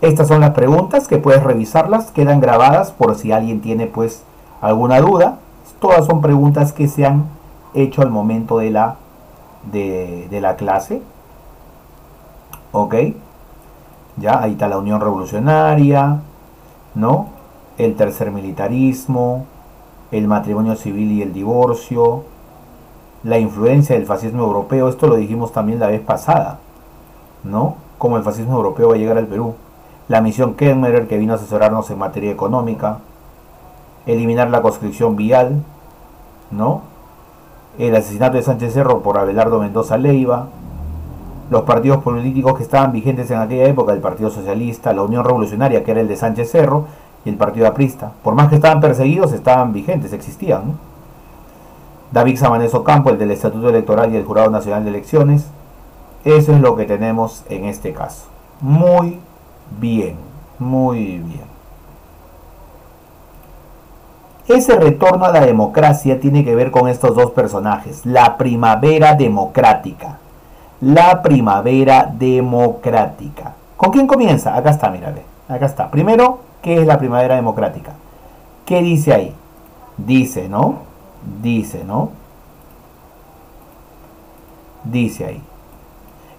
Estas son las preguntas que puedes revisarlas, quedan grabadas por si alguien tiene pues alguna duda. Todas son preguntas que se han hecho al momento de la clase. ¿Ok? Ya, ahí está la Unión Revolucionaria, ¿no? El tercer militarismo, el matrimonio civil y el divorcio, la influencia del fascismo europeo. Esto lo dijimos también la vez pasada, ¿no? Cómo el fascismo europeo va a llegar al Perú. La misión Kemmerer, que vino a asesorarnos en materia económica, eliminar la conscripción vial, ¿no? El asesinato de Sánchez Cerro por Abelardo Mendoza Leiva, los partidos políticos que estaban vigentes en aquella época, el Partido Socialista, la Unión Revolucionaria, que era el de Sánchez Cerro, y el Partido Aprista. Por más que estaban perseguidos, estaban vigentes, existían, ¿no? David Samanez Ocampo, el del Estatuto Electoral y el Jurado Nacional de Elecciones. Eso es lo que tenemos en este caso. Muy bien. Ese retorno a la democracia tiene que ver con estos dos personajes. La Primavera Democrática. La Primavera Democrática. ¿Con quién comienza? Acá está, mírale. Acá está. Primero, ¿qué es la Primavera Democrática? ¿Qué dice ahí? Dice, ¿no? Dice ahí.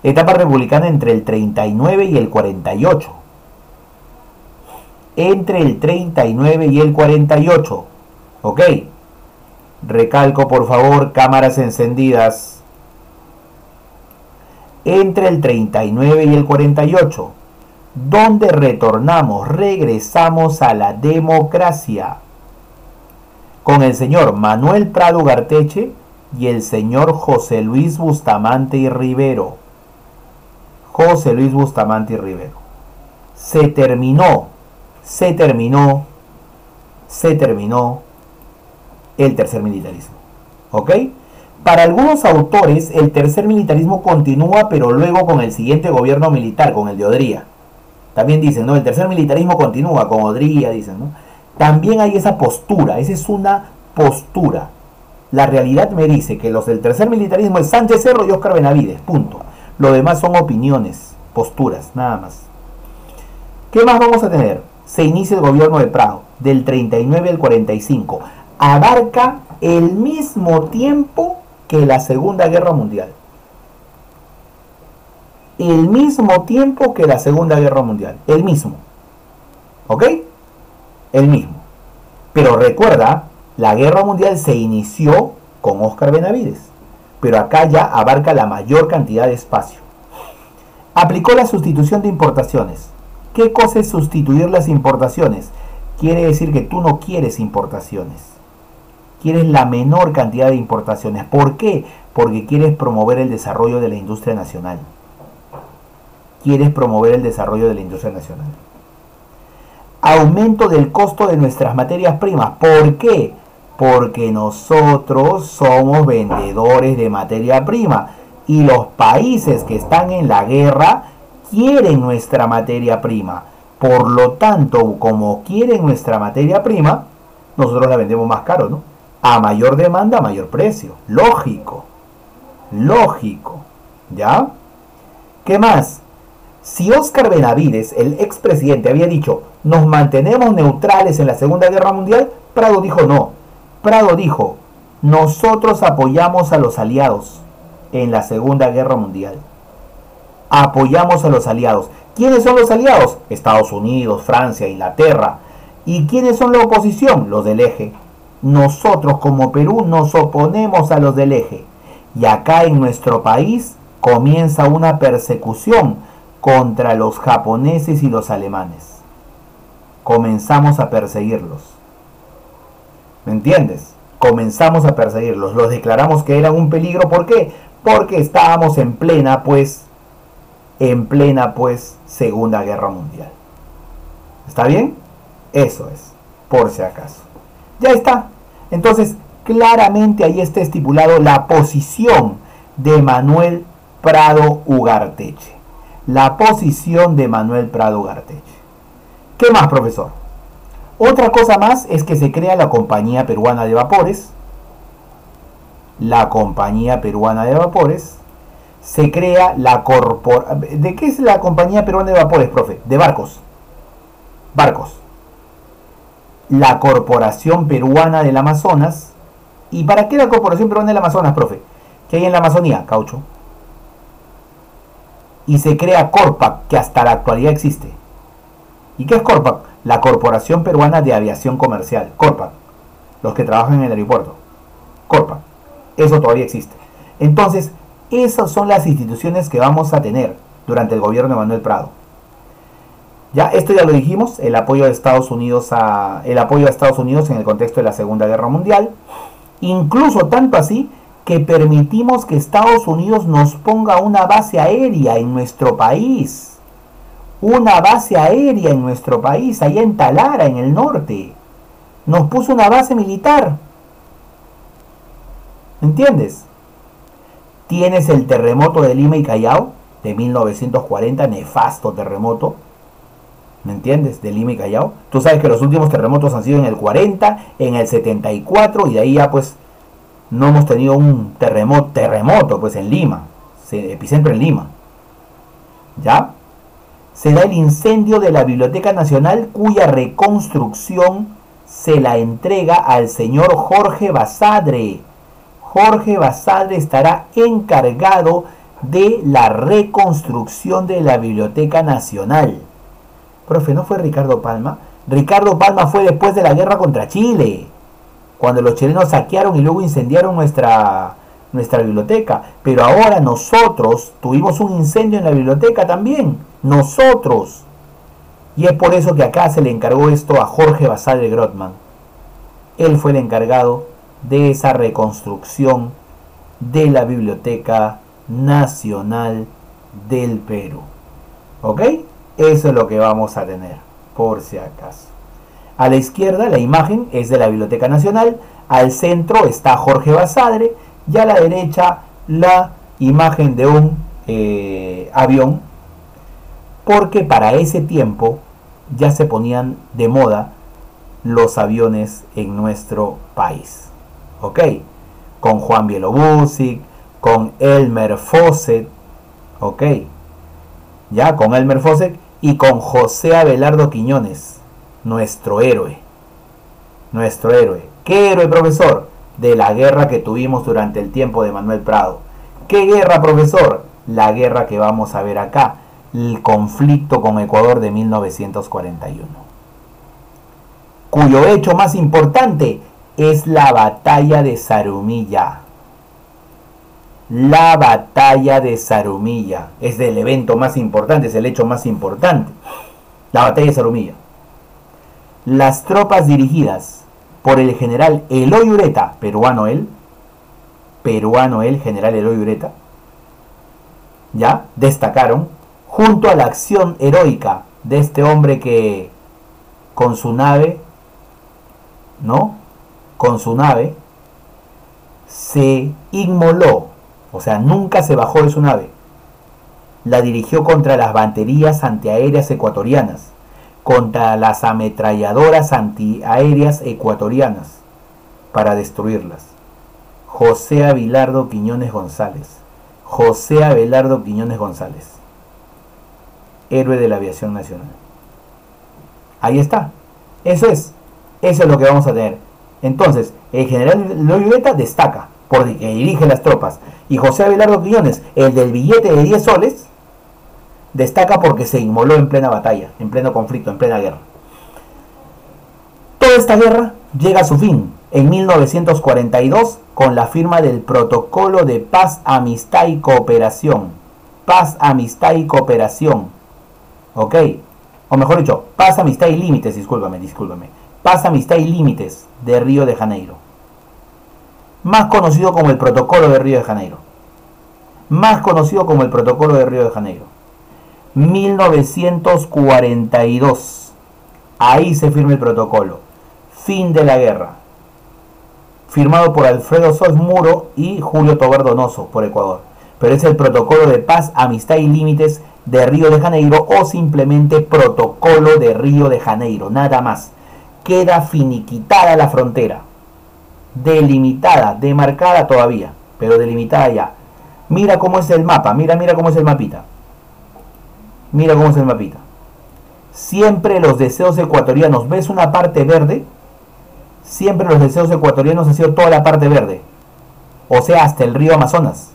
Etapa republicana entre el 39 y el 48. Entre el 39 y el 48. ¿Ok? Recalco, por favor, cámaras encendidas. entre el 39 y el 48, donde regresamos a la democracia, con el señor Manuel Prado Ugarteche y el señor José Luis Bustamante y Rivero. José Luis Bustamante y Rivero. Se terminó el tercer militarismo. ¿Ok? Para algunos autores, el tercer militarismo continúa, pero luego con el siguiente gobierno militar, con el de Odría. También dicen, ¿no? El tercer militarismo continúa con Odría, dicen, ¿no? También hay esa postura, esa es una postura. La realidad me dice que los del tercer militarismo es Sánchez Cerro y Óscar Benavides, punto. Lo demás son opiniones, posturas, nada más. ¿Qué más vamos a tener? Se inicia el gobierno de Prado, del 39 al 45. Abarca el mismo tiempo que la Segunda Guerra Mundial. El mismo tiempo que la Segunda Guerra Mundial. El mismo. ¿Ok? El mismo. Pero recuerda, la Guerra Mundial se inició con Óscar Benavides. Pero acá ya abarca la mayor cantidad de espacio. Aplicó la sustitución de importaciones. ¿Qué cosa es sustituir las importaciones? Quiere decir que tú no quieres importaciones. Quieres la menor cantidad de importaciones. ¿Por qué? Porque quieres promover el desarrollo de la industria nacional. Quieres promover el desarrollo de la industria nacional. Aumento del costo de nuestras materias primas. ¿Por qué? Porque nosotros somos vendedores de materia prima. Y los países que están en la guerra quieren nuestra materia prima. Por lo tanto, como quieren nuestra materia prima, nosotros la vendemos más caro, ¿no? A mayor demanda, a mayor precio. Lógico. Lógico. ¿Ya? ¿Qué más? Si Óscar Benavides, el expresidente, había dicho, nos mantenemos neutrales en la Segunda Guerra Mundial, Prado dijo no. Prado dijo, nosotros apoyamos a los aliados en la Segunda Guerra Mundial. Apoyamos a los aliados. ¿Quiénes son los aliados? Estados Unidos, Francia, Inglaterra. ¿Y quiénes son la oposición? Los del eje. Nosotros como Perú nos oponemos a los del eje. Y acá en nuestro país comienza una persecución contra los japoneses y los alemanes. Comenzamos a perseguirlos. ¿Me entiendes? Comenzamos a perseguirlos. Los declaramos que eran un peligro. ¿Por qué? Porque estábamos en plena, Segunda Guerra Mundial. ¿Está bien? Eso es, por si acaso. Ya está. Entonces, claramente ahí está estipulado la posición de Manuel Prado Ugarteche. La posición de Manuel Prado Ugarteche. ¿Qué más, profesor? Otra cosa más es que se crea la Compañía Peruana de Vapores. La Compañía Peruana de Vapores. Se crea la corporación. ¿De qué es la Compañía Peruana de Vapores, profe? De barcos. Barcos. La Corporación Peruana del Amazonas. ¿Y para qué la Corporación Peruana del Amazonas, profe? ¿Qué hay en la Amazonía? Caucho. Y se crea Corpac, que hasta la actualidad existe. ¿Y qué es Corpac? La Corporación Peruana de Aviación Comercial. Corpac. Los que trabajan en el aeropuerto. Corpac. Eso todavía existe. Entonces, esas son las instituciones que vamos a tener durante el gobierno de Manuel Prado. Ya, esto ya lo dijimos, el apoyo de Estados Unidos en el contexto de la Segunda Guerra Mundial. Incluso tanto así que permitimos que Estados Unidos nos ponga una base aérea en nuestro país. Una base aérea en nuestro país, allá en Talara, en el norte. Nos puso una base militar. ¿Me entiendes? Tienes el terremoto de Lima y Callao de 1940, nefasto terremoto. ¿Me entiendes? De Lima y Callao. Tú sabes que los últimos terremotos han sido en el 40, en el 74 y de ahí ya pues no hemos tenido un terremoto pues en Lima, epicentro en Lima. ¿Ya? Se da el incendio de la Biblioteca Nacional cuya reconstrucción se la entrega al señor Jorge Basadre. Jorge Basadre estará encargado de la reconstrucción de la Biblioteca Nacional. Profe, ¿no fue Ricardo Palma? Ricardo Palma fue después de la guerra contra Chile, cuando los chilenos saquearon y luego incendiaron nuestra biblioteca. Pero ahora nosotros tuvimos un incendio en la biblioteca también. Nosotros. Y es por eso que acá se le encargó esto a Jorge Basadre Grotman. Él fue el encargado de esa reconstrucción de la Biblioteca Nacional del Perú. ¿Ok? Eso es lo que vamos a tener, por si acaso. A la izquierda la imagen es de la Biblioteca Nacional, al centro está Jorge Basadre y a la derecha la imagen de un avión, porque para ese tiempo ya se ponían de moda los aviones en nuestro país. ¿Ok? Con Juan Bielobúzic, con Elmer Faucett, ¿ok? Ya, con Elmer Faucett y con José Abelardo Quiñones, nuestro héroe. Nuestro héroe. ¿Qué héroe, profesor? De la guerra que tuvimos durante el tiempo de Manuel Prado. ¿Qué guerra, profesor? La guerra que vamos a ver acá, el conflicto con Ecuador de 1941. Cuyo hecho más importante es la batalla de Zarumilla. La batalla de Zarumilla es el evento más importante, es el hecho más importante. La batalla de Zarumilla. Las tropas dirigidas por el general Eloy Ureta, peruano él, general Eloy Ureta, ya destacaron junto a la acción heroica de este hombre que con su nave, ¿no? Con su nave se inmoló, o sea, nunca se bajó de su nave. La dirigió contra las baterías antiaéreas ecuatorianas, contra las ametralladoras antiaéreas ecuatorianas, para destruirlas. José Abelardo Quiñones González. José Abelardo Quiñones González, héroe de la aviación nacional. Ahí está. Eso es lo que vamos a tener. Entonces, el general Eloy Ureta destaca porque dirige las tropas. Y José Abelardo Quiñones, el del billete de 10 soles, destaca porque se inmoló en plena batalla, en pleno conflicto, en plena guerra. Toda esta guerra llega a su fin en 1942 con la firma del Protocolo de Paz, Amistad y Cooperación. Paz, Amistad y Cooperación. ¿Ok? O mejor dicho, Paz, Amistad y Límites, discúlpame. Paz, Amistad y Límites de Río de Janeiro. Más conocido como el Protocolo de Río de Janeiro. Más conocido como el Protocolo de Río de Janeiro. 1942. Ahí se firma el protocolo. Fin de la guerra. Firmado por Alfredo Sos Muro y Julio Tobar Donoso por Ecuador. Pero es el Protocolo de Paz, Amistad y Límites de Río de Janeiro o simplemente Protocolo de Río de Janeiro. Nada más. Queda finiquitada la frontera. Delimitada, demarcada todavía, pero delimitada ya. Mira cómo es el mapa, mira cómo es el mapita. Mira cómo es el mapita. Siempre los deseos ecuatorianos, ¿ves una parte verde? Siempre los deseos ecuatorianos han sido toda la parte verde. O sea, hasta el río Amazonas.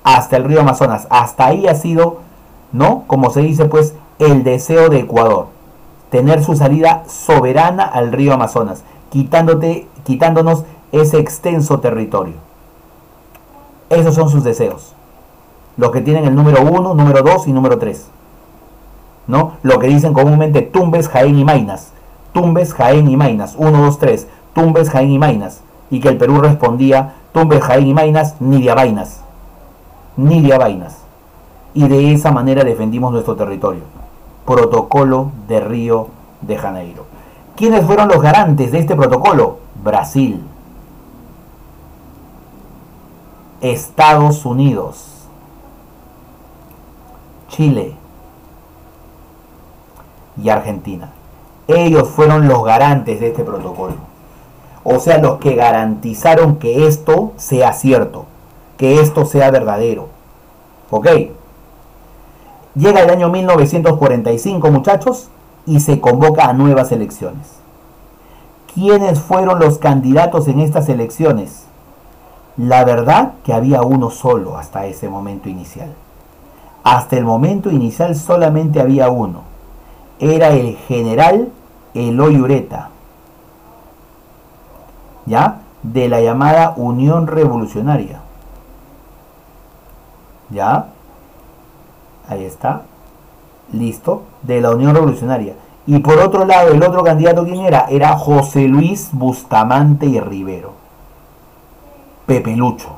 Hasta el río Amazonas. Hasta ahí ha sido, ¿no? Como se dice, pues, el deseo de Ecuador. Tener su salida soberana al río Amazonas. Quitándonos ese extenso territorio. Esos son sus deseos. Los que tienen el número 1, número 2 y número 3. ¿No? Lo que dicen comúnmente Tumbes, Jaén y Maynas. Tumbes, Jaén y Maynas. 1, 2, 3. Tumbes, Jaén y Maynas. Y que el Perú respondía Tumbes, Jaén y Maynas, ni de vainas. Ni de vainas. Y de esa manera defendimos nuestro territorio. Protocolo de Río de Janeiro. ¿Quiénes fueron los garantes de este protocolo? Brasil. Estados Unidos. Chile y Argentina. Ellos fueron los garantes de este protocolo. O sea, los que garantizaron que esto sea cierto, que esto sea verdadero. ¿Ok? Llega el año 1945, muchachos, y se convoca a nuevas elecciones. ¿Quiénes fueron los candidatos en estas elecciones? La verdad que había uno solo hasta ese momento inicial. Hasta el momento inicial solamente había uno. Era el general Eloy Ureta. ¿Ya? de la llamada Unión Revolucionaria. ¿Ya? Ahí está. Listo. De la Unión Revolucionaria. Y por otro lado, el otro candidato, ¿quién era? Era José Luis Bustamante y Rivero. Pepe Lucho.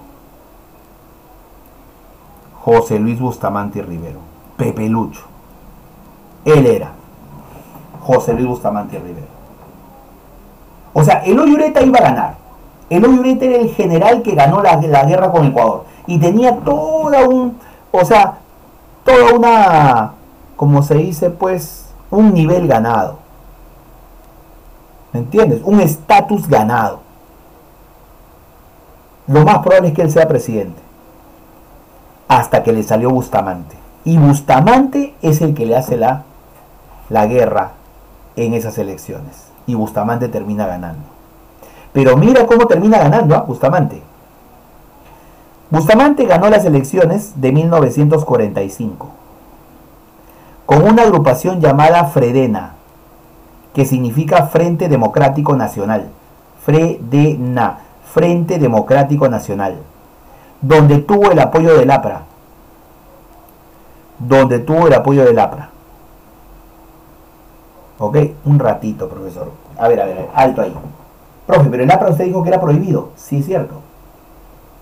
José Luis Bustamante y Rivero. Pepe Lucho. Él era José Luis Bustamante y Rivero. O sea, Eloy Ureta iba a ganar. Eloy Ureta era el general que ganó la guerra con Ecuador. Y tenía toda una, como se dice, pues, un nivel ganado. ¿Me entiendes? Un estatus ganado. Lo más probable es que él sea presidente. Hasta que le salió Bustamante. Y Bustamante es el que le hace la guerra en esas elecciones. Y Bustamante termina ganando. Pero mira cómo termina ganando, Bustamante. Bustamante ganó las elecciones de 1945 con una agrupación llamada Fredena, que significa Frente Democrático Nacional. Fredena, Frente Democrático Nacional, donde tuvo el apoyo del APRA. Ok, un ratito, profesor. A ver, alto ahí. Profe, pero el APRA usted dijo que era prohibido. Sí, es cierto.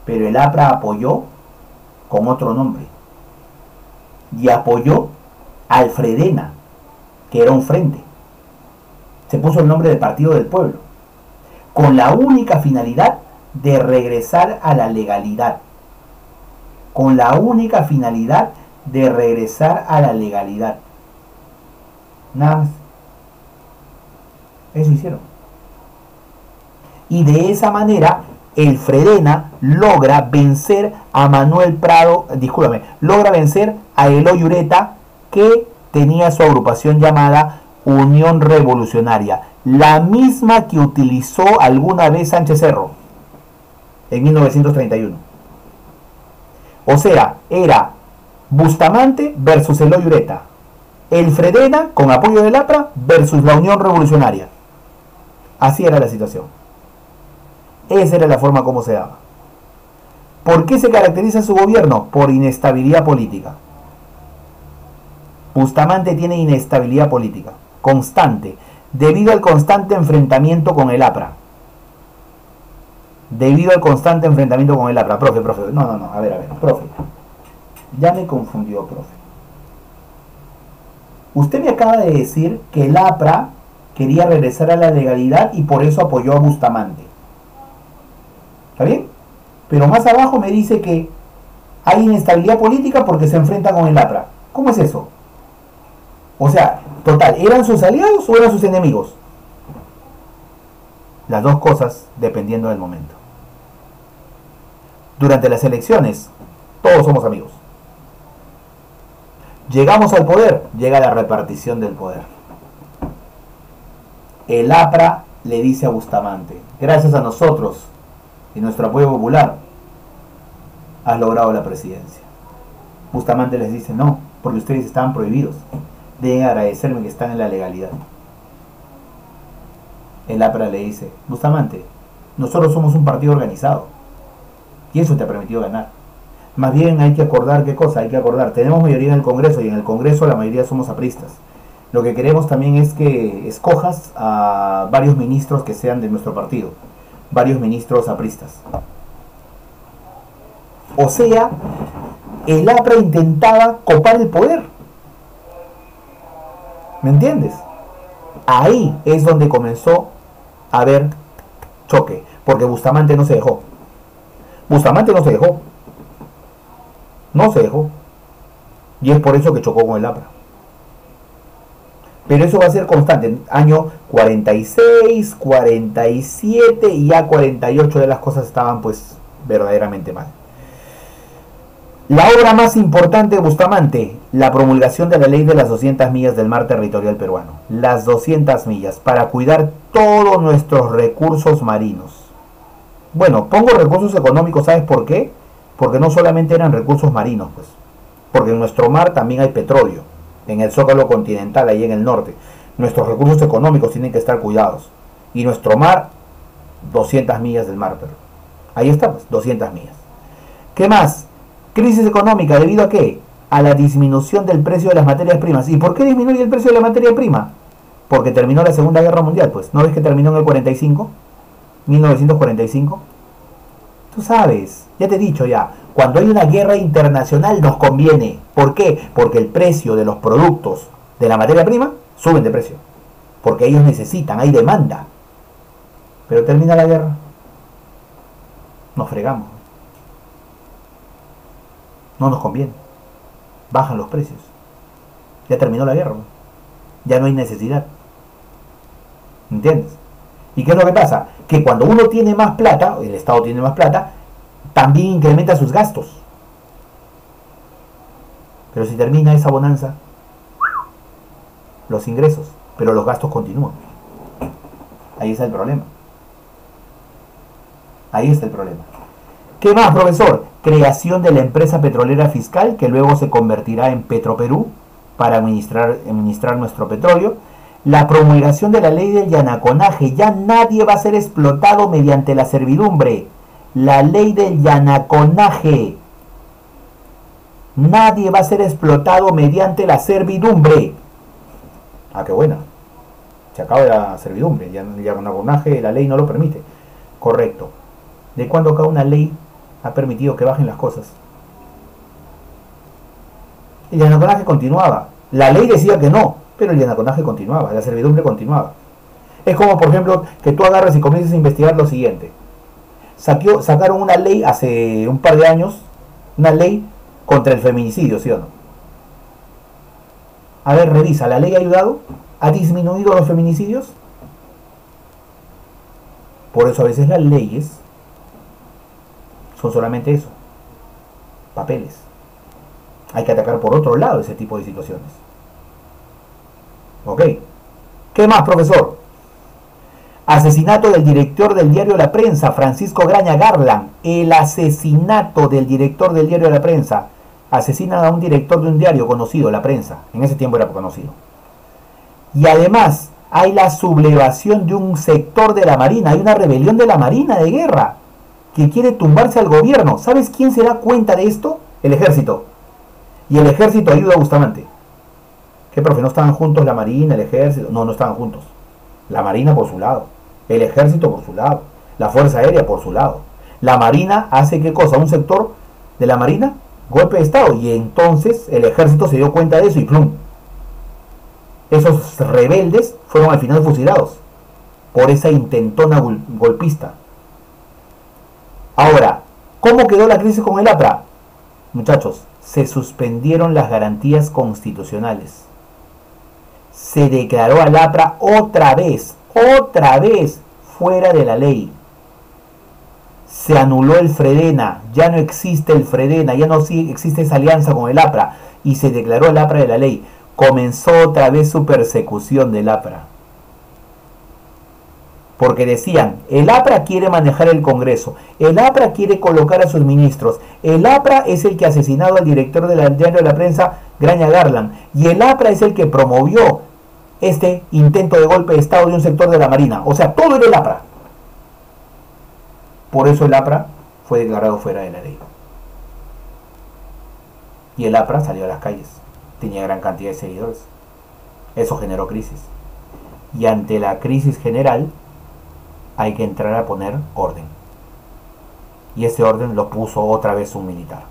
Pero el APRA apoyó con otro nombre. Y apoyó al Fredena, que era un frente. Se puso el nombre del Partido del Pueblo, con la única finalidad de regresar a la legalidad. Con la única finalidad de regresar a la legalidad. Nada más. Eso hicieron. Y de esa manera el Fredena logra vencer a Manuel Prado, logra vencer a Eloy Ureta, que tenía su agrupación llamada Unión Revolucionaria, la misma que utilizó alguna vez Sánchez Cerro en 1931. O sea, era Bustamante versus Eloy Ureta, el Fredena con apoyo del APRA versus la Unión Revolucionaria. Así era la situación. Esa era la forma como se daba. ¿Por qué se caracteriza su gobierno? Por inestabilidad política. Bustamante tiene inestabilidad política constante, debido al constante enfrentamiento con el APRA. Profe, a ver, profe. Ya me confundió, profe. Usted me acaba de decir que el APRA quería regresar a la legalidad y por eso apoyó a Bustamante. ¿Está bien? Pero más abajo me dice que hay inestabilidad política porque se enfrenta con el APRA. ¿Cómo es eso? O sea, total, ¿eran sus aliados o eran sus enemigos? Las dos cosas dependiendo del momento. Durante las elecciones, todos somos amigos. Llegamos al poder, llega la repartición del poder. El APRA le dice a Bustamante: gracias a nosotros y nuestro apoyo popular, has logrado la presidencia. Bustamante les dice: no, porque ustedes estaban prohibidos. Deben agradecerme que están en la legalidad. El APRA le dice: Bustamante, nosotros somos un partido organizado y eso te ha permitido ganar. Más bien hay que acordar, ¿qué cosa? Hay que acordar, tenemos mayoría en el Congreso y en el Congreso la mayoría somos apristas. Lo que queremos también es que escojas a varios ministros que sean de nuestro partido, varios ministros apristas. O sea, el APRA intentaba copar el poder. ¿Me entiendes? Ahí es donde comenzó a haber choque, porque Bustamante no se dejó. No se dejó. Y es por eso que chocó con el APRA. Pero eso va a ser constante. Año 46, 47 y ya 48 de las cosas estaban pues verdaderamente mal. La obra más importante de Bustamante, la promulgación de la ley de las 200 millas del mar territorial peruano. Las 200 millas para cuidar todos nuestros recursos marinos. Bueno, pongo recursos económicos, ¿sabes por qué? Porque no solamente eran recursos marinos, pues. Porque en nuestro mar también hay petróleo. En el zócalo continental, ahí en el norte. Nuestros recursos económicos tienen que estar cuidados. Y nuestro mar 200 millas del mar, pero ahí estamos, 200 millas. ¿Qué más? Crisis económica, ¿debido a qué? A la disminución del precio de las materias primas. ¿Y por qué disminuye el precio de la materia prima? Porque terminó la Segunda Guerra Mundial, pues. ¿No ves que terminó en el 45? 1945. Tú sabes, ya te he dicho ya, cuando hay una guerra internacional nos conviene. ¿Por qué? Porque el precio de los productos de la materia prima suben de precio. Porque ellos necesitan, hay demanda. Pero termina la guerra, nos fregamos. No nos conviene. Bajan los precios. Ya terminó la guerra. Ya no hay necesidad. ¿Entiendes? ¿Y qué es lo que pasa? Que cuando uno tiene más plata, el Estado tiene más plata, también incrementa sus gastos. Pero si termina esa bonanza, los ingresos, pero los gastos continúan. Ahí está el problema. Ahí está el problema. ¿Qué más, profesor? Creación de la empresa petrolera fiscal, que luego se convertirá en Petroperú para administrar nuestro petróleo. La promulgación de la ley del yanaconaje. Ya nadie va a ser explotado mediante la servidumbre. La ley del yanaconaje. Nadie va a ser explotado mediante la servidumbre. Ah, qué buena. Se acaba la servidumbre. El yanaconaje, la ley no lo permite. Correcto. ¿De cuándo acá una ley ha permitido que bajen las cosas? El yanaconaje continuaba. La ley decía que no, pero el yanaconaje continuaba, la servidumbre continuaba. Es como, por ejemplo, que tú agarres y comiences a investigar lo siguiente. Sacaron una ley hace un par de años, una ley contra el feminicidio, ¿sí o no? A ver, revisa, ¿la ley ha ayudado? ¿Ha disminuido los feminicidios? Por eso a veces las leyes son solamente eso, papeles. Hay que atacar por otro lado ese tipo de situaciones. ¿Ok? ¿Qué más, profesor? Asesinato del director del diario La Prensa, Francisco Graña Garland. El asesinato del director del diario La Prensa. Asesinan a un director de un diario conocido, La Prensa. En ese tiempo era conocido. Y además hay la sublevación de un sector de la Marina. Hay una rebelión de la Marina de guerra que quiere tumbarse al gobierno. ¿Sabes quién se da cuenta de esto? El ejército. Y el ejército ayuda a Bustamante. ¿Qué, profe? ¿No estaban juntos la Marina, el ejército? No, no estaban juntos. La Marina por su lado, el ejército por su lado, la Fuerza Aérea por su lado. La Marina hace ¿qué cosa? Un sector de la Marina, golpe de Estado. Y entonces el ejército se dio cuenta de eso y ¡plum! Esos rebeldes fueron al final fusilados por esa intentona golpista. Ahora, ¿cómo quedó la crisis con el APRA? Muchachos, se suspendieron las garantías constitucionales. Se declaró al APRA otra vez fuera de la ley. Se anuló el Fredena, ya no existe el Fredena, ya no existe esa alianza con el APRA y se declaró el APRA de la ley. Comenzó otra vez su persecución del APRA. Porque decían, el APRA quiere manejar el Congreso, el APRA quiere colocar a sus ministros, el APRA es el que ha asesinado al director del diario de La Prensa, Graña Garland, y el APRA es el que promovió este intento de golpe de Estado de un sector de la Marina. O sea, todo era el APRA. Por eso el APRA fue declarado fuera de la ley. Y el APRA salió a las calles. Tenía gran cantidad de seguidores. Eso generó crisis. Y ante la crisis general hay que entrar a poner orden. Y ese orden lo puso otra vez un militar.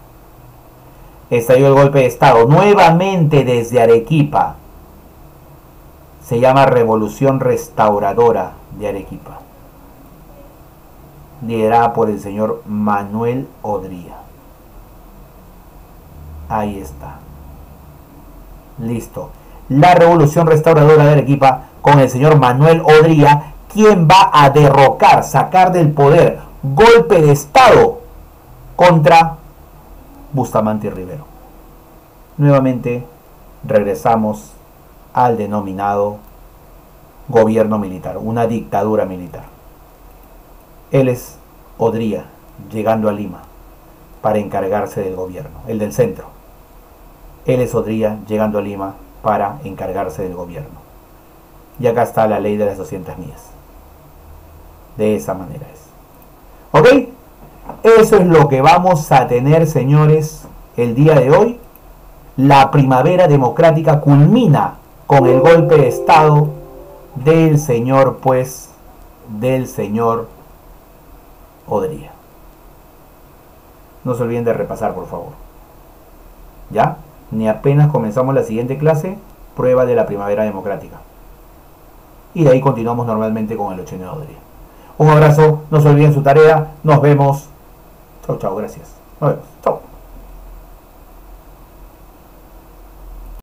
Estalló el golpe de Estado nuevamente desde Arequipa. Se llama Revolución Restauradora de Arequipa, liderada por el señor Manuel Odría. Ahí está. Listo. La Revolución Restauradora de Arequipa con el señor Manuel Odría, quien va a derrocar, sacar del poder, golpe de Estado contra Bustamante y Rivero. Nuevamente regresamos al denominado gobierno militar, una dictadura militar. Él es Odría, llegando a Lima para encargarse del gobierno, el del centro. Él es Odría, llegando a Lima para encargarse del gobierno. Y acá está la ley de las 200 millas. De esa manera es. ¿Ok? Eso es lo que vamos a tener, señores, el día de hoy. La primavera democrática culmina con el golpe de Estado del señor, pues, del señor Odría. No se olviden de repasar, por favor. ¿Ya? Ni apenas comenzamos la siguiente clase, prueba de la primavera democrática. Y de ahí continuamos normalmente con el 8 de Odría. Un abrazo, no se olviden su tarea, nos vemos. Chau, chau, gracias. Nos vemos. Chau.